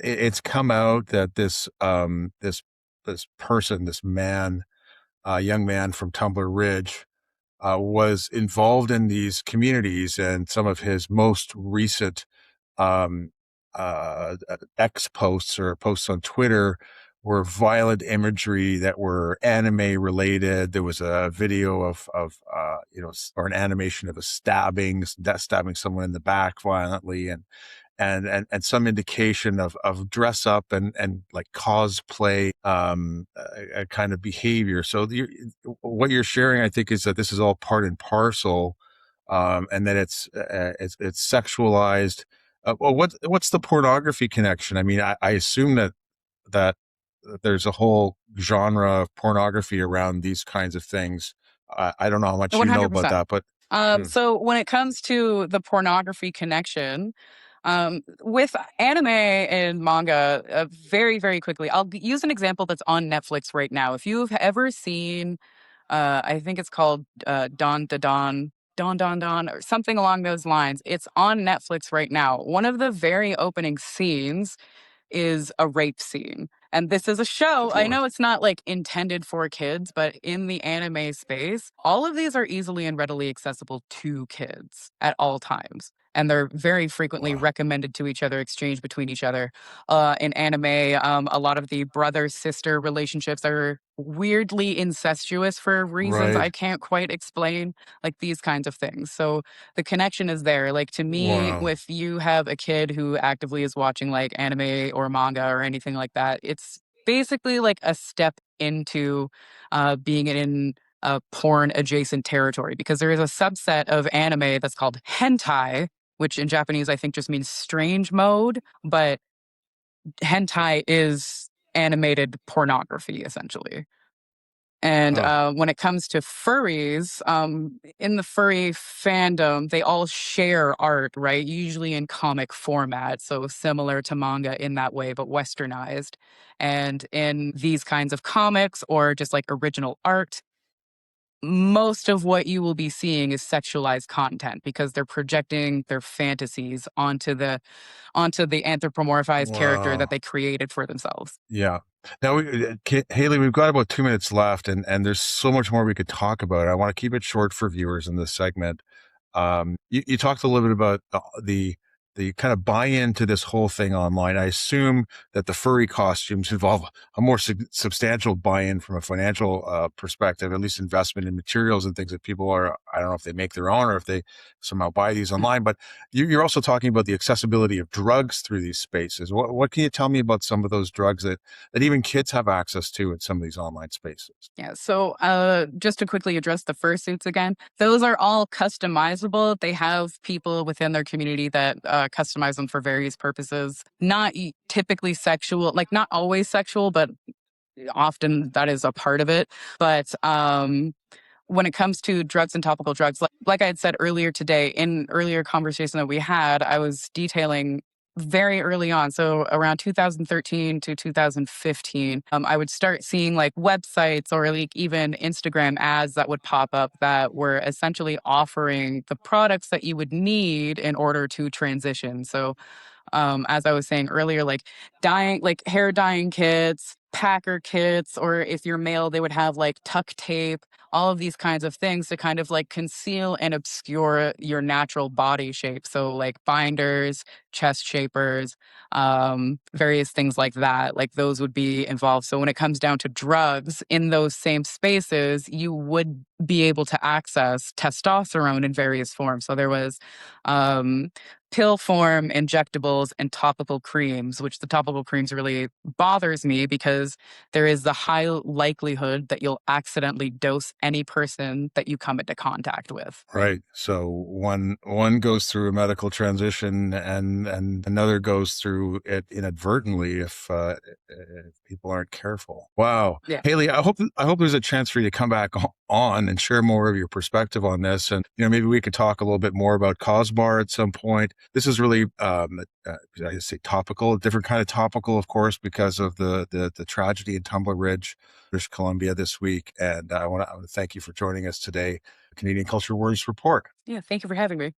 it's come out that this person, this man, young man from Tumblr Ridge, was involved in these communities, and some of his most recent um, X posts or posts on Twitter were violent imagery that were anime related. There was a video of or an animation of a stabbing someone in the back violently, and some indication of dress up and like cosplay a kind of behavior. So what you're sharing, I think, is that this is all part and parcel, and that it's sexualized. Well, what's the pornography connection? I mean, I assume that there's a whole genre of pornography around these kinds of things. I don't know how much you know about 100%. that, but So when it comes to the pornography connection, with anime and manga, very, very quickly, I'll use an example that's on Netflix right now. If you've ever seen, I think it's called Don, or something along those lines, it's on Netflix right now. One of the very opening scenes is a rape scene. And this is a show, I know it's not like intended for kids, but in the anime space, all of these are easily and readily accessible to kids at all times. and they're very frequently recommended to each other, exchanged between each other. In anime, a lot of the brother-sister relationships are weirdly incestuous for reasons I Right. can't quite explain, like these kinds of things. So the connection is there. Like to me, Wow. if you have a kid who actively is watching like anime or manga or anything like that, it's basically like a step into being in a porn adjacent territory, because there is a subset of anime that's called hentai, which in Japanese I think just means strange mode, but hentai is animated pornography essentially. And when it comes to furries, in the furry fandom, they all share art, right? Usually in comic format, so similar to manga in that way, but westernized. And in these kinds of comics or just like original art, most of what you will be seeing is sexualized content because they're projecting their fantasies onto the anthropomorphized character that Wow. they created for themselves. Yeah. Now, Haley, we've got about 2 minutes left, and there's so much more we could talk about. I want to keep it short for viewers in this segment. You talked a little bit about the kind of buy-in to this whole thing online. I assume that the furry costumes involve a more substantial buy-in from a financial perspective, at least investment in materials and things that people are, I don't know if they make their own or if they somehow buy these online, but you're also talking about the accessibility of drugs through these spaces. What can you tell me about some of those drugs that even kids have access to in some of these online spaces? Yeah, so just to quickly address the fursuits again, those are all customizable. They have people within their community that customize them for various purposes. Not typically sexual, like not always sexual, but often that is a part of it. But when it comes to drugs and topical drugs, like I had said earlier today, in earlier conversation that we had, I was detailing very early on, so around 2013 to 2015, I would start seeing like websites or like even Instagram ads that would pop up that were essentially offering the products that you would need in order to transition. So as I was saying earlier, like hair dyeing kits, packer kits, or if you're male, they would have like tuck tape, all of these kinds of things to kind of like conceal and obscure your natural body shape. So like binders, chest shapers, various things like that, like those would be involved. So when it comes down to drugs in those same spaces, you would be able to access testosterone in various forms. So there was pill form injectables and topical creams, which the topical creams really bothers me because there is the high likelihood that you'll accidentally dose any person that you come into contact with. Right. So one goes through a medical transition and another goes through it inadvertently if people aren't careful. Wow. Yeah. Haley, I hope there's a chance for you to come back on and share more of your perspective on this. And, maybe we could talk a little bit more about Cosbar at some point. This is really, I say topical, a different kind of topical, of course, because of the tragedy in Tumblr Ridge, British Columbia this week. And I want to thank you for joining us today. Canadian Culture Wars Report. Yeah, thank you for having me.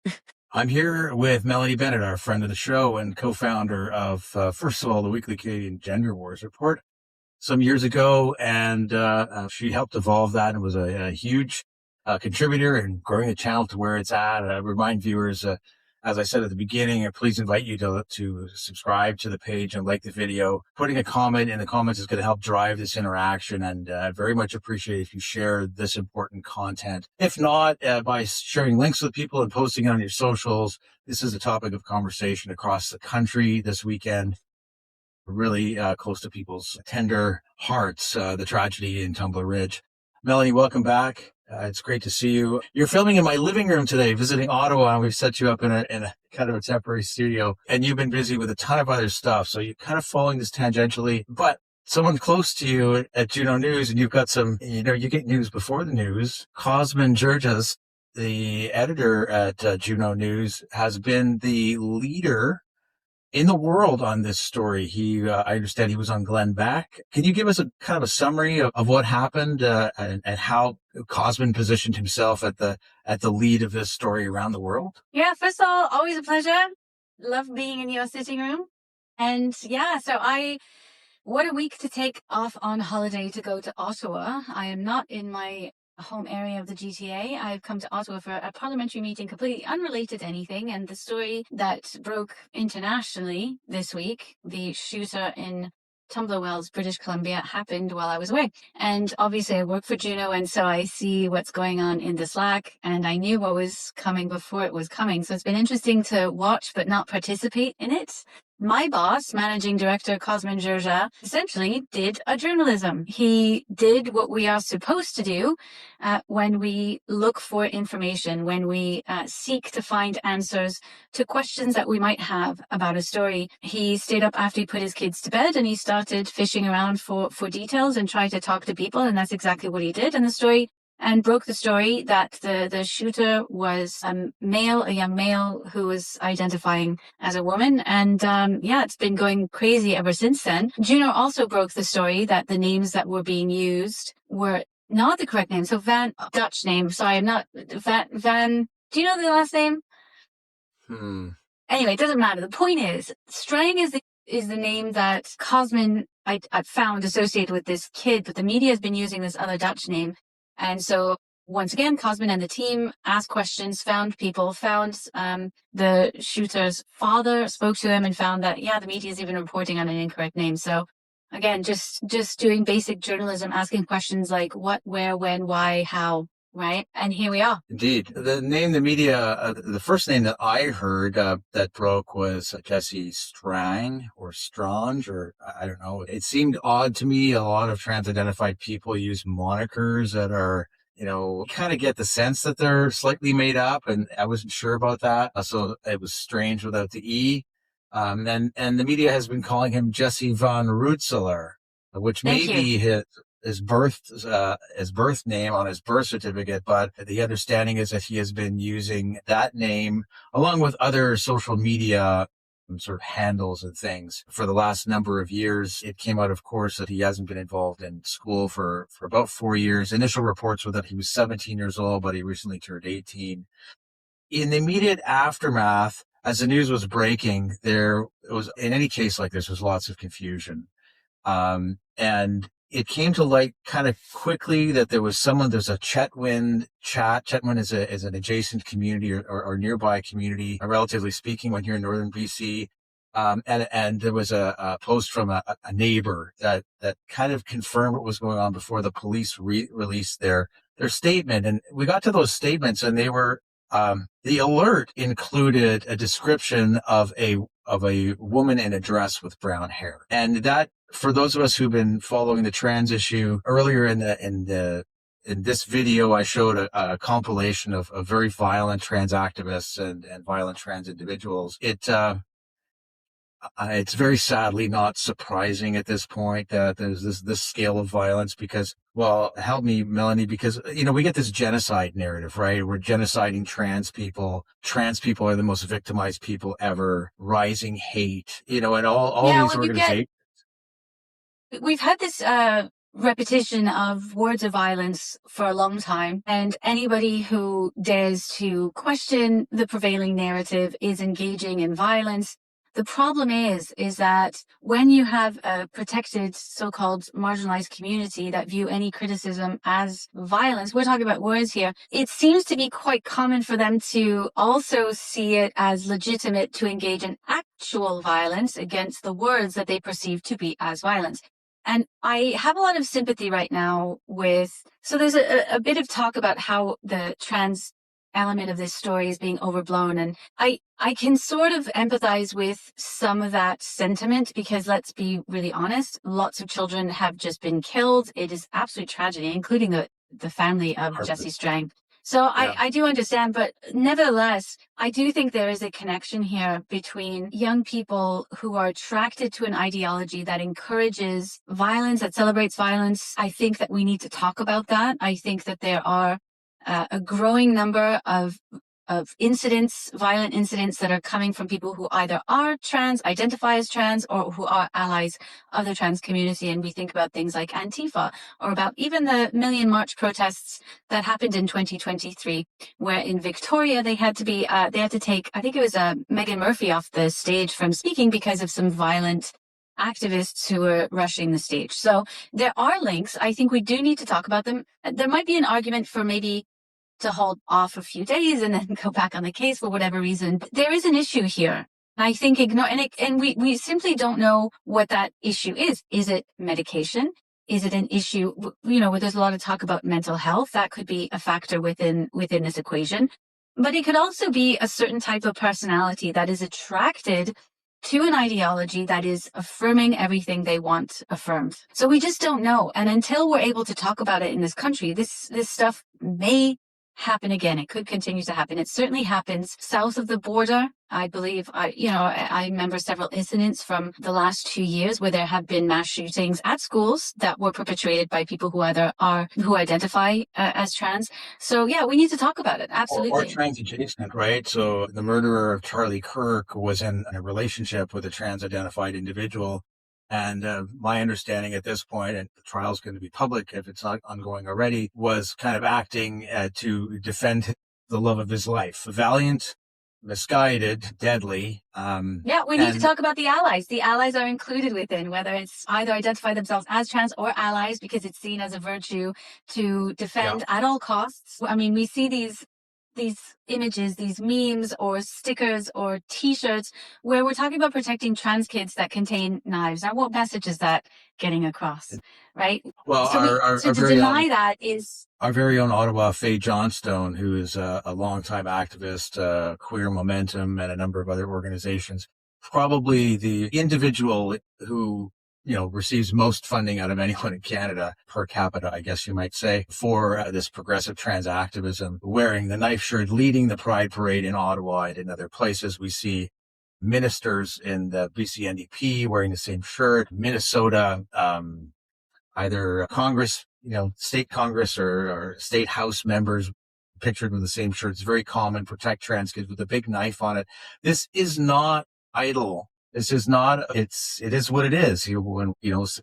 I'm here with Melanie Bennett, our friend of the show and co-founder of, first of all, the weekly Canadian Gender Wars Report some years ago. And she helped evolve that and was a huge contributor in growing the channel to where it's at. I remind viewers, as I said at the beginning, please invite you to subscribe to the page and like the video. Putting a comment in the comments is going to help drive this interaction, and I'd very much appreciate if you share this important content. If not, by sharing links with people and posting it on your socials. This is a topic of conversation across the country this weekend. Really close to people's tender hearts, the tragedy in Tumblr Ridge. Melanie, welcome back. It's great to see you. You're filming in my living room today, visiting Ottawa, and we've set you up in a kind of a temporary studio. And you've been busy with a ton of other stuff, so you're kind of following this tangentially. But someone close to you at Juno News, and you've got some, you get news before the news. Cosmin Zerge, the editor at Juno News, has been the leader in the world on this story. I understand he was on Glenn Beck. Can you give us a kind of a summary of what happened and how Cosmin positioned himself at the lead of this story around the world? Yeah, first of all, always a pleasure. Love being in your sitting room. And yeah, so what a week to take off on holiday to go to Ottawa. I am not in my home area of the GTA. I've come to Ottawa for a parliamentary meeting completely unrelated to anything. And the story that broke internationally this week, the shooter in Tumbler Wells, British Columbia, happened while I was away. And obviously I work for Juno, and so I see what's going on in the Slack, and I knew what was coming before it was coming. So it's been interesting to watch but not participate in it. My boss, managing director Cosmin Zerge, essentially did a journalism. He did what we are supposed to do when we look for information, when we seek to find answers to questions that we might have about a story. He stayed up after he put his kids to bed, and he started fishing around for details and tried to talk to people, and that's exactly what he did. And broke the story that the shooter was a young male who was identifying as a woman. And it's been going crazy ever since then. Juno also broke the story that the names that were being used were not the correct name. So Dutch name. Sorry, I'm not Van. Do you know the last name? Anyway, it doesn't matter. The point is, Strang is the name that Cosmin I found associated with this kid, but the media has been using this other Dutch name. And so once again, Cosmin and the team asked questions, found the shooter's father, spoke to him, and found that, the media is even reporting on an incorrect name. So again, just doing basic journalism, asking questions like what, where, when, why, how, right? And here we are. Indeed. The name the media, the first name that I heard that broke was Jesse Strang or Strange, or I don't know. It seemed odd to me. A lot of trans-identified people use monikers that are, kind of get the sense that they're slightly made up, and I wasn't sure about that. So it was Strange without the E. And the media has been calling him Jesse von Rutzeler, which may be his birth name on his birth certificate, but the understanding is that he has been using that name along with other social media sort of handles and things for the last number of years. It came out, of course, that he hasn't been involved in school for about 4 years. Initial reports were that he was 17 years old, but he recently turned 18. In the immediate aftermath, as the news was breaking, there was, in any case like this, was lots of confusion. And it came to light kind of quickly that there's a Chetwynd chat. Chetwynd is an adjacent community or nearby community, relatively speaking, when you're in northern BC. And there was a post from a neighbor that kind of confirmed what was going on before the police released their statement. And we got to those statements, and they were, the alert included a description of a woman in a dress with brown hair. And that, for those of us who've been following the trans issue, earlier in this video, I showed a compilation of very violent trans activists and violent trans individuals. It's very sadly not surprising at this point that there's this scale of violence, because, well, help me, Melanie, because, we get this genocide narrative, right? We're genociding trans people. Trans people are the most victimized people ever. Rising hate, and all these organizations. We've had this repetition of words of violence for a long time, and anybody who dares to question the prevailing narrative is engaging in violence. The problem is that when you have a protected, so-called marginalized community that view any criticism as violence, we're talking about words here, it seems to be quite common for them to also see it as legitimate to engage in actual violence against the words that they perceive to be as violence. And I have a lot of sympathy right now so there's a bit of talk about how the trans element of this story is being overblown. And I can sort of empathize with some of that sentiment, because let's be really honest, lots of children have just been killed. It is absolute tragedy, including the family of Jesse Strang. So I do understand, but nevertheless, I do think there is a connection here between young people who are attracted to an ideology that encourages violence, that celebrates violence. I think that we need to talk about that. I think that there are a growing number of incidents, violent incidents, that are coming from people who either are trans, identify as trans, or who are allies of the trans community. And we think about things like Antifa, or about even the Million March protests that happened in 2023, where in Victoria they had to take, I think it was Megan Murphy off the stage from speaking because of some violent activists who are rushing the stage. So there are links. I think we do need to talk about them. There might be an argument for maybe to hold off a few days and then go back on the case for whatever reason. There is an issue here. I think we simply don't know what that issue is. Is it medication? Is it an issue, where there's a lot of talk about mental health? That could be a factor within this equation. But it could also be a certain type of personality that is attracted to an ideology that is affirming everything they want affirmed. So we just don't know. And until we're able to talk about it in this country, this stuff may happen again. It could continue to happen. It certainly happens south of the border. I believe, I remember several incidents from the last 2 years where there have been mass shootings at schools that were perpetrated by people who who identify as trans. So yeah, we need to talk about it. Absolutely. Or trans adjacent, right? So the murderer of Charlie Kirk was in a relationship with a trans identified individual. And my understanding at this point, and the trial's going to be public if it's not ongoing already, was kind of acting to defend the love of his life. Valiant, misguided, deadly. We need to talk about the allies. The allies are included within, whether it's either identify themselves as trans or allies, because it's seen as a virtue to defend at all costs. I mean, we see these images, these memes or stickers or t-shirts where we're talking about protecting trans kids that contain knives. Now, what message is that getting across, right? Well, so to deny that is... Our very own Ottawa Faye Johnstone, who is a longtime activist, Queer Momentum, and a number of other organizations, probably the individual who receives most funding out of anyone in Canada per capita, I guess you might say, for this progressive trans activism, wearing the knife shirt, leading the Pride Parade in Ottawa and in other places. We see ministers in the BC NDP wearing the same shirt. Minnesota, either Congress, state Congress or state House members pictured with the same shirt. It's very common. Protect trans kids with a big knife on it. This is not idle. This is not, it is what it is. When,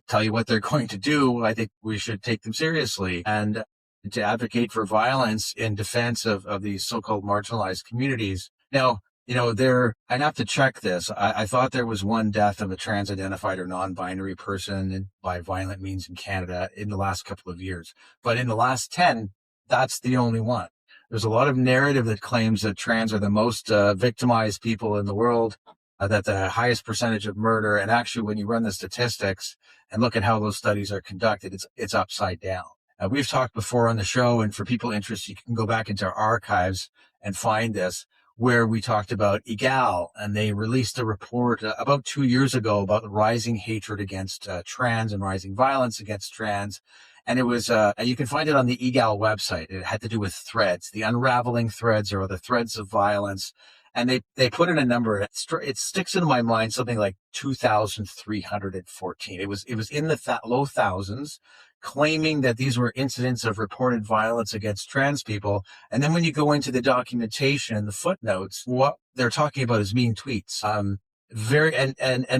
tell you what they're going to do, I think we should take them seriously and to advocate for violence in defense of these so-called marginalized communities. Now, I'd have to check this. I thought there was one death of a trans-identified or non-binary person by violent means in Canada in the last couple of years. But in the last 10, that's the only one. There's a lot of narrative that claims that trans are the most victimized people in the world, that the highest percentage of murder. And actually, when you run the statistics and look at how those studies are conducted, it's upside down. We've talked before on the show, and for people interested, you can go back into our archives and find this, where we talked about EGAL, and they released a report about 2 years ago about the rising hatred against trans and rising violence against trans. And it was, you can find it on the EGAL website. It had to do with threads, the unraveling threads or the threads of violence. And they put in a number, it sticks into my mind, something like 2,314. It was in the low thousands, claiming that these were incidents of reported violence against trans people. And then when you go into the documentation and the footnotes, what they're talking about is mean tweets, and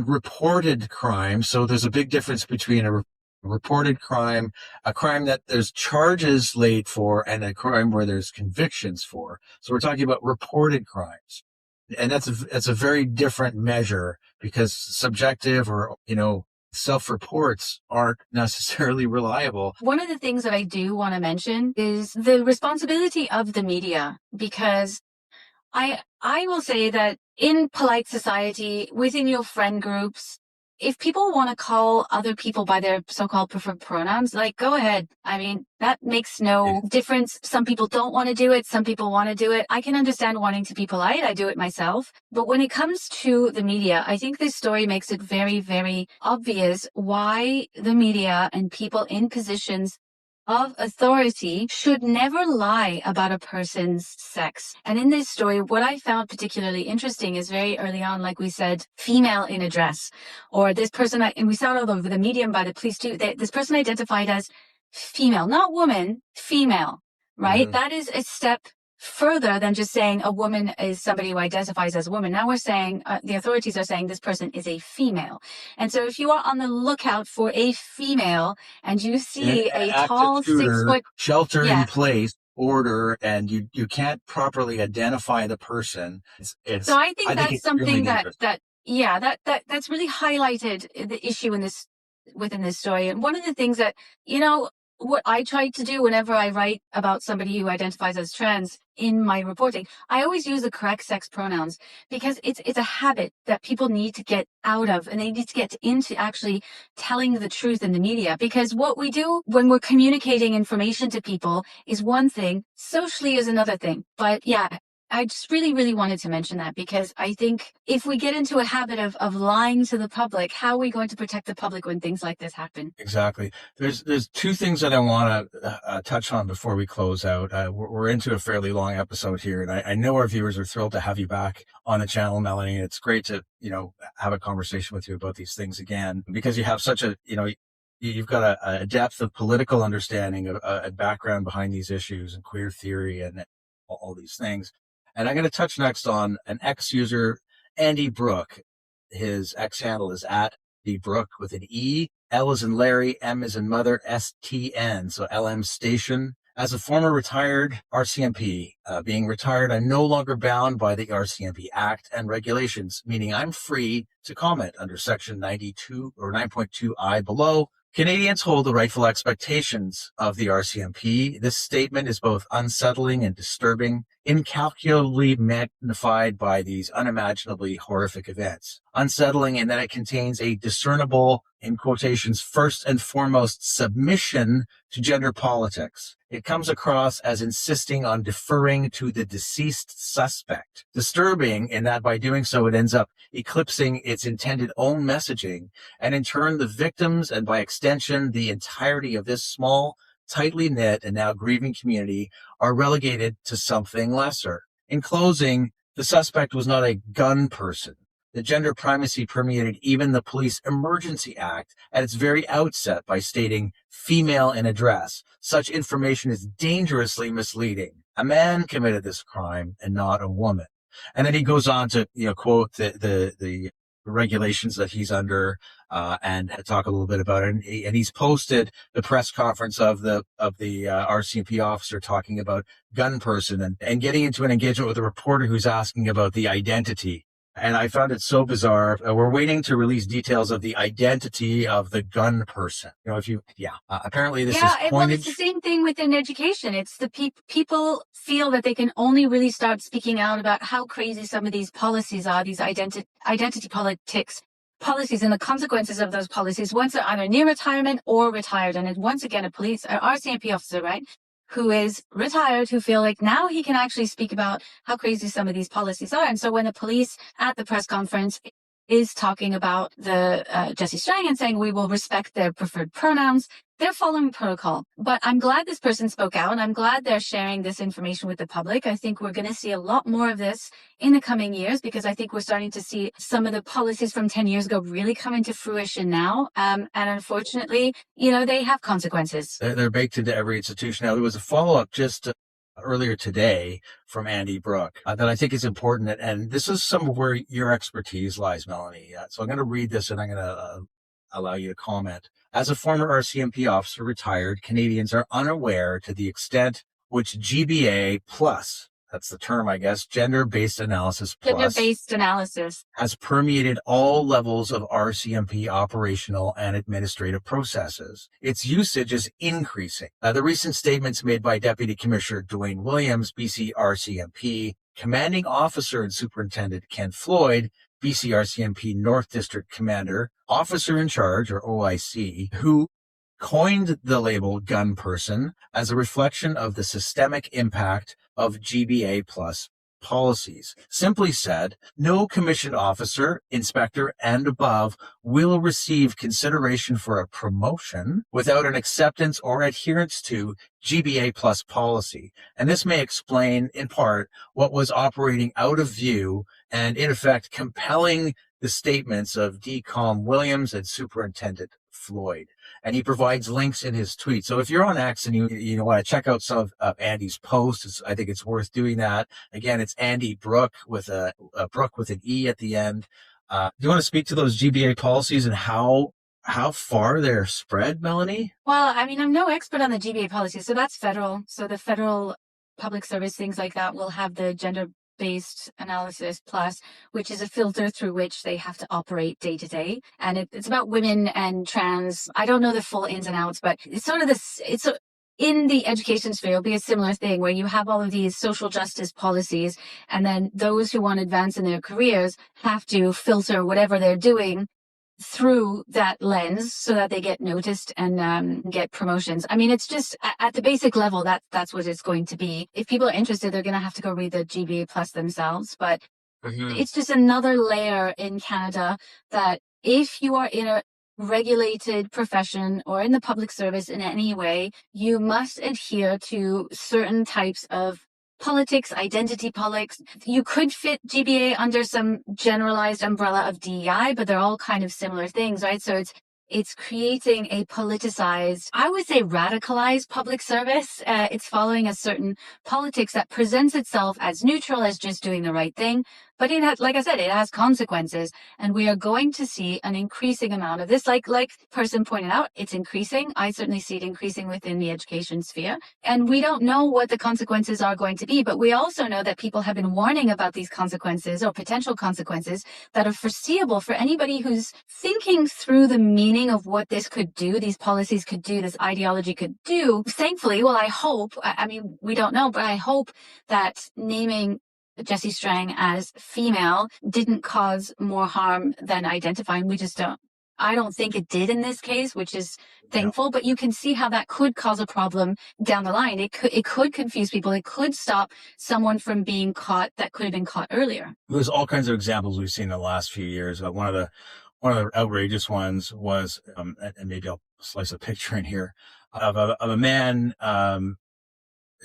reported crime. So there's a big difference between a reported crime, a crime that there's charges laid for, and a crime where there's convictions for. So we're talking about reported crimes. And that's a very different measure, because subjective or, self-reports aren't necessarily reliable. One of the things that I do want to mention is the responsibility of the media, because I will say that in polite society, within your friend groups, if people want to call other people by their so-called preferred pronouns, go ahead. I mean, that makes no difference. Some people don't want to do it. Some people want to do it. I can understand wanting to be polite. I do it myself. But when it comes to the media, I think this story makes it very, very obvious why the media and people in positions of authority should never lie about a person's sex. And in this story, what I found particularly interesting is very early on, like we said, female in a dress, or this person, and we saw it all over the medium by the police too, this person identified as female, not woman, female, right? Mm-hmm. That is a step further than just saying a woman is somebody who identifies as a woman. Now we're saying, the authorities are saying this person is a female. And so if you are on the lookout for a female and you see a tall, 6 foot shelter in place order, and you can't properly identify the person, so I think that's something that yeah, that's really highlighted the issue within this story. And one of the things that, what I try to do whenever I write about somebody who identifies as trans in my reporting, I always use the correct sex pronouns, because it's a habit that people need to get out of, and they need to get into actually telling the truth in the media. Because what we do when we're communicating information to people is one thing, socially is another thing. But yeah, I just really, really wanted to mention that, because I think if we get into a habit of lying to the public, how are we going to protect the public when things like this happen? Exactly. There's two things that I want to touch on before we close out. We're into a fairly long episode here, and I know our viewers are thrilled to have you back on the channel, Melanie. It's great to, have a conversation with you about these things again, because you have such a, you've got a depth of political understanding, a background behind these issues and queer theory and all these things. And I'm going to touch next on an ex-user, Andy Brook. His X handle is at @DBrook with an E. L as in Larry, M as in Mother, STN. So LM Station. As a former retired RCMP, being retired, I'm no longer bound by the RCMP Act and regulations, meaning I'm free to comment under Section 92 or 9.2I below. Canadians hold the rightful expectations of the RCMP. This statement is both unsettling and disturbing, incalculably magnified by these unimaginably horrific events. Unsettling in that it contains a discernible, in quotations, first and foremost submission to gender politics. It comes across as insisting on deferring to the deceased suspect. Disturbing in that by doing so, it ends up eclipsing its intended own messaging, and in turn, the victims, and by extension, the entirety of this small, tightly knit and now grieving community, are relegated to something lesser. In closing, the suspect was not a gun person. The gender primacy permeated even the Police Emergency Act at its very outset by stating female in address. Such information is dangerously misleading. A man committed this crime and not a woman. And then he goes on to, quote the regulations that he's under, and talk a little bit about it. And he's posted the press conference of the RCMP officer talking about gun person and getting into an engagement with a reporter who's asking about the identity. And I found it so bizarre. We're waiting to release details of the identity of the gun person. Apparently this is pointed. Well, it's the same thing within education. It's the people feel that they can only really start speaking out about how crazy some of these policies are, these identity politics policies, and the consequences of those policies once they're either near retirement or retired. And it's once again an RCMP officer, right, who is retired, who feel like now he can actually speak about how crazy some of these policies are. And so when the police at the press conference is talking about the Jesse Strang and saying we will respect their preferred pronouns, they're following protocol. But I'm glad this person spoke out, and I'm glad they're sharing this information with the public. I think we're going to see a lot more of this in the coming years, because I think we're starting to see some of the policies from 10 years ago really come into fruition now. And unfortunately, they have consequences. They're baked into every institution. Now, there was a follow-up just earlier today from Andy Brook that I think is important. And this is some of where your expertise lies, Melanie. So I'm going to read this and I'm going to allow you to comment. As a former RCMP officer retired, Canadians are unaware to the extent which GBA plus, that's the term, I guess, gender-based analysis plus, gender-based analysis, has permeated all levels of RCMP operational and administrative processes. Its usage is increasing. The recent statements made by Deputy Commissioner Dwayne Williams, BC RCMP, Commanding Officer and Superintendent Ken Floyd, BC RCMP North District Commander, Officer in Charge, or OIC, who coined the label gun person as a reflection of the systemic impact of GBA plus policies. Simply said, no commissioned officer, inspector, and above will receive consideration for a promotion without an acceptance or adherence to GBA plus policy. And this may explain, in part, what was operating out of view and, in effect, compelling the statements of DCOM Williams and Superintendent Floyd. And he provides links in his tweet. So if you're on X and you want to check out some of Andy's posts, I think it's worth doing that. Again, it's Andy Brook with a Brook with an E at the end. Do you want to speak to those GBA policies and how far they're spread, Melanie? Well, I mean, I'm no expert on the GBA policies, so that's federal. So the federal public service, things like that, will have the gender-based evidence-based analysis plus, which is a filter through which they have to operate day to day. And it's about women and trans. I don't know the full ins and outs, but it's sort of this, in the education sphere, it'll be a similar thing where you have all of these social justice policies, and then those who want to advance in their careers have to filter whatever they're doing through that lens so that they get noticed and get promotions. I mean, it's just at the basic level, that's what it's going to be. If people are interested, they're going to have to go read the GBA Plus themselves. But it's just another layer in Canada that if you are in a regulated profession or in the public service in any way, you must adhere to certain types of politics, identity politics. You could fit GBA under some generalized umbrella of DEI, but they're all kind of similar things, right? So it's creating a politicized, I would say radicalized public service. It's following a certain politics that presents itself as neutral, as just doing the right thing. But it has, like I said, it has consequences. And we are going to see an increasing amount of this. Like person pointed out, it's increasing. I certainly see it increasing within the education sphere. And we don't know what the consequences are going to be. But we also know that people have been warning about these consequences or potential consequences that are foreseeable for anybody who's thinking through the meaning of what this could do, these policies could do, this ideology could do. Thankfully, well, I hope, I mean, we don't know, but I hope that naming Jessie Strang as female didn't cause more harm than identifying. We just don't. I don't think it did in this case, which is thankful, but you can see how that could cause a problem down the line. It could confuse people. It could stop someone from being caught that could have been caught earlier. There's all kinds of examples we've seen in the last few years. One of the outrageous ones was, and maybe I'll slice a picture in here, of a man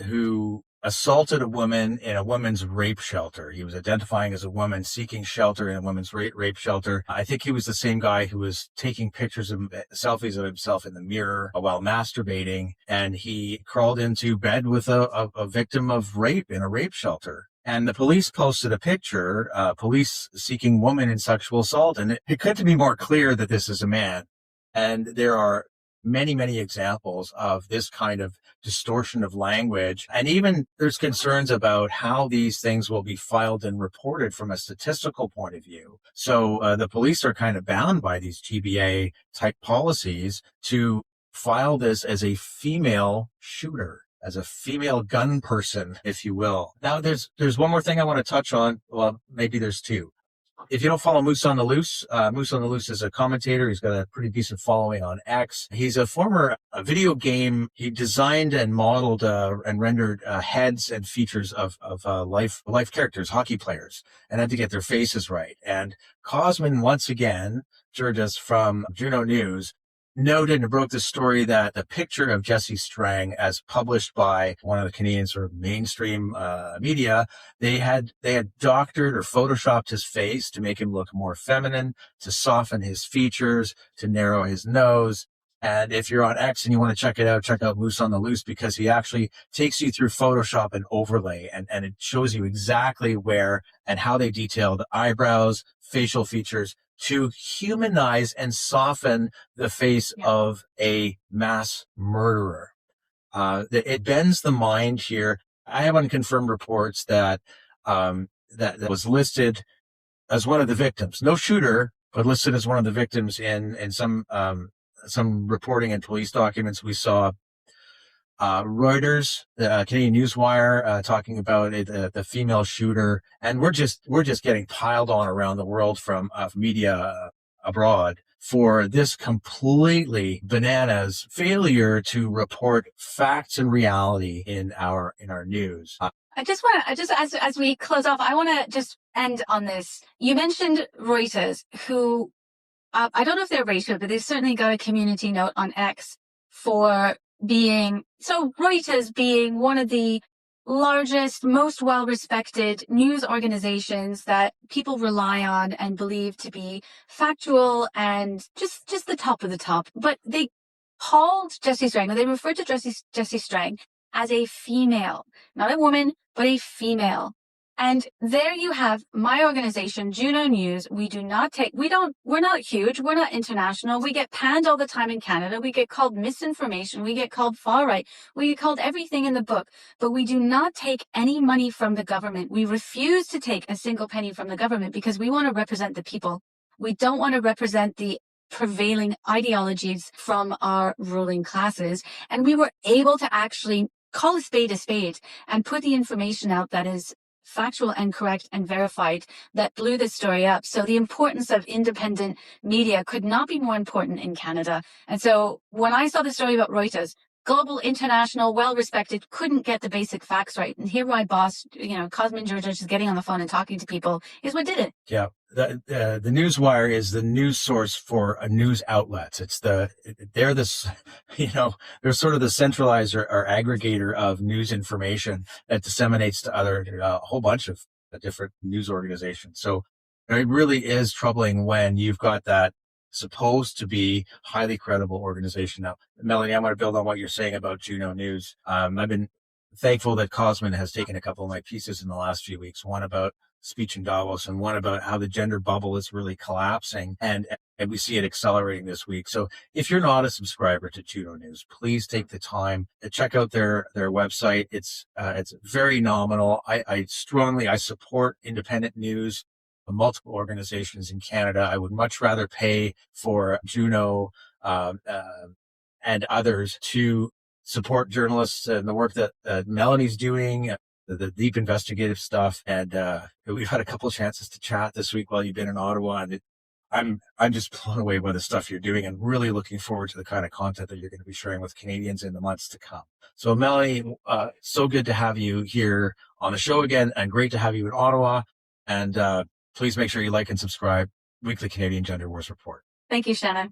who assaulted a woman in a women's rape shelter. He was identifying as a woman seeking shelter in a women's rape shelter. I think he was the same guy who was taking pictures of selfies of himself in the mirror while masturbating. And he crawled into bed with a victim of rape in a rape shelter. And the police posted a picture, police seeking woman in sexual assault. And it couldn't be more clear that this is a man. And there are many, many examples of this kind of distortion of language. And even there's concerns about how these things will be filed and reported from a statistical point of view. So the police are kind of bound by these GBA type policies to file this as a female shooter, as a female gun person, if you will. Now, there's one more thing I want to touch on. Well, maybe there's two. If you don't follow Moose on the Loose is a commentator. He's got a pretty decent following on X. He's a former video game. He designed and modeled and rendered heads and features of life characters, hockey players, and had to get their faces right. And Cosman, once again, Georges from Juno News, noted and broke the story that the picture of Jessie Strang, as published by one of the Canadian sort of mainstream media, they had doctored or photoshopped his face to make him look more feminine, to soften his features, to narrow his nose. And if you're on X and you want to check it out, check out Moose on the Loose, because he actually takes you through Photoshop and overlay, and it shows you exactly where and how they detail the eyebrows, facial features, to humanize and soften the face of a mass murderer. It bends the mind here. I have unconfirmed reports that that was listed as one of the victims, no shooter, but listed as one of the victims in some reporting and police documents. We saw Reuters, the Canadian Newswire, talking about the female shooter, and we're just getting piled on around the world from media abroad for this completely bananas failure to report facts and reality in our news. As we close off, I want to just end on this. You mentioned Reuters, who I don't know if they're racial, but they've certainly got a community note on X for Reuters being one of the largest, most well-respected news organizations that people rely on and believe to be factual and just the top of the top. But they called Jessie Strang, or they referred to Jessie Strang as a female, not a woman, but a female. And there you have my organization, Juno News. We're not huge. We're not international. We get panned all the time in Canada. We get called misinformation. We get called far right. We get called everything in the book, but we do not take any money from the government. We refuse to take a single penny from the government because we want to represent the people. We don't want to represent the prevailing ideologies from our ruling classes. And we were able to actually call a spade and put the information out that is factual and correct and verified that blew this story up. So the importance of independent media could not be more important in Canada. And so when I saw the story about Reuters, global, international, well-respected, couldn't get the basic facts right. And here my boss, Cosmin George, just getting on the phone and talking to people is what did it. Yeah. The Newswire is the news source for news outlets. They're sort of the centralizer or aggregator of news information that disseminates to a whole bunch of different news organizations. So it really is troubling when you've got that supposed to be highly credible organization. Now, Melanie, I'm going to build on what you're saying about Juno News. I've been thankful that Cosmin has taken a couple of my pieces in the last few weeks, one about speech in Davos and one about how the gender bubble is really collapsing, and we see it accelerating this week. So if you're not a subscriber to Juno News, please take the time to check out their website. It's very nominal. I support independent news, multiple organizations in Canada. I would much rather pay for Juno and others to support journalists and the work that Melanie's doing, the deep investigative stuff. And we've had a couple of chances to chat this week while you've been in Ottawa, and I'm just blown away by the stuff you're doing and really looking forward to the kind of content that you're going to be sharing with Canadians in the months to come. So Melanie, so good to have you here on the show again, and great to have you in Ottawa. And please make sure you like and subscribe Weekly Canadian Gender Wars Report. Thank you, Shannon.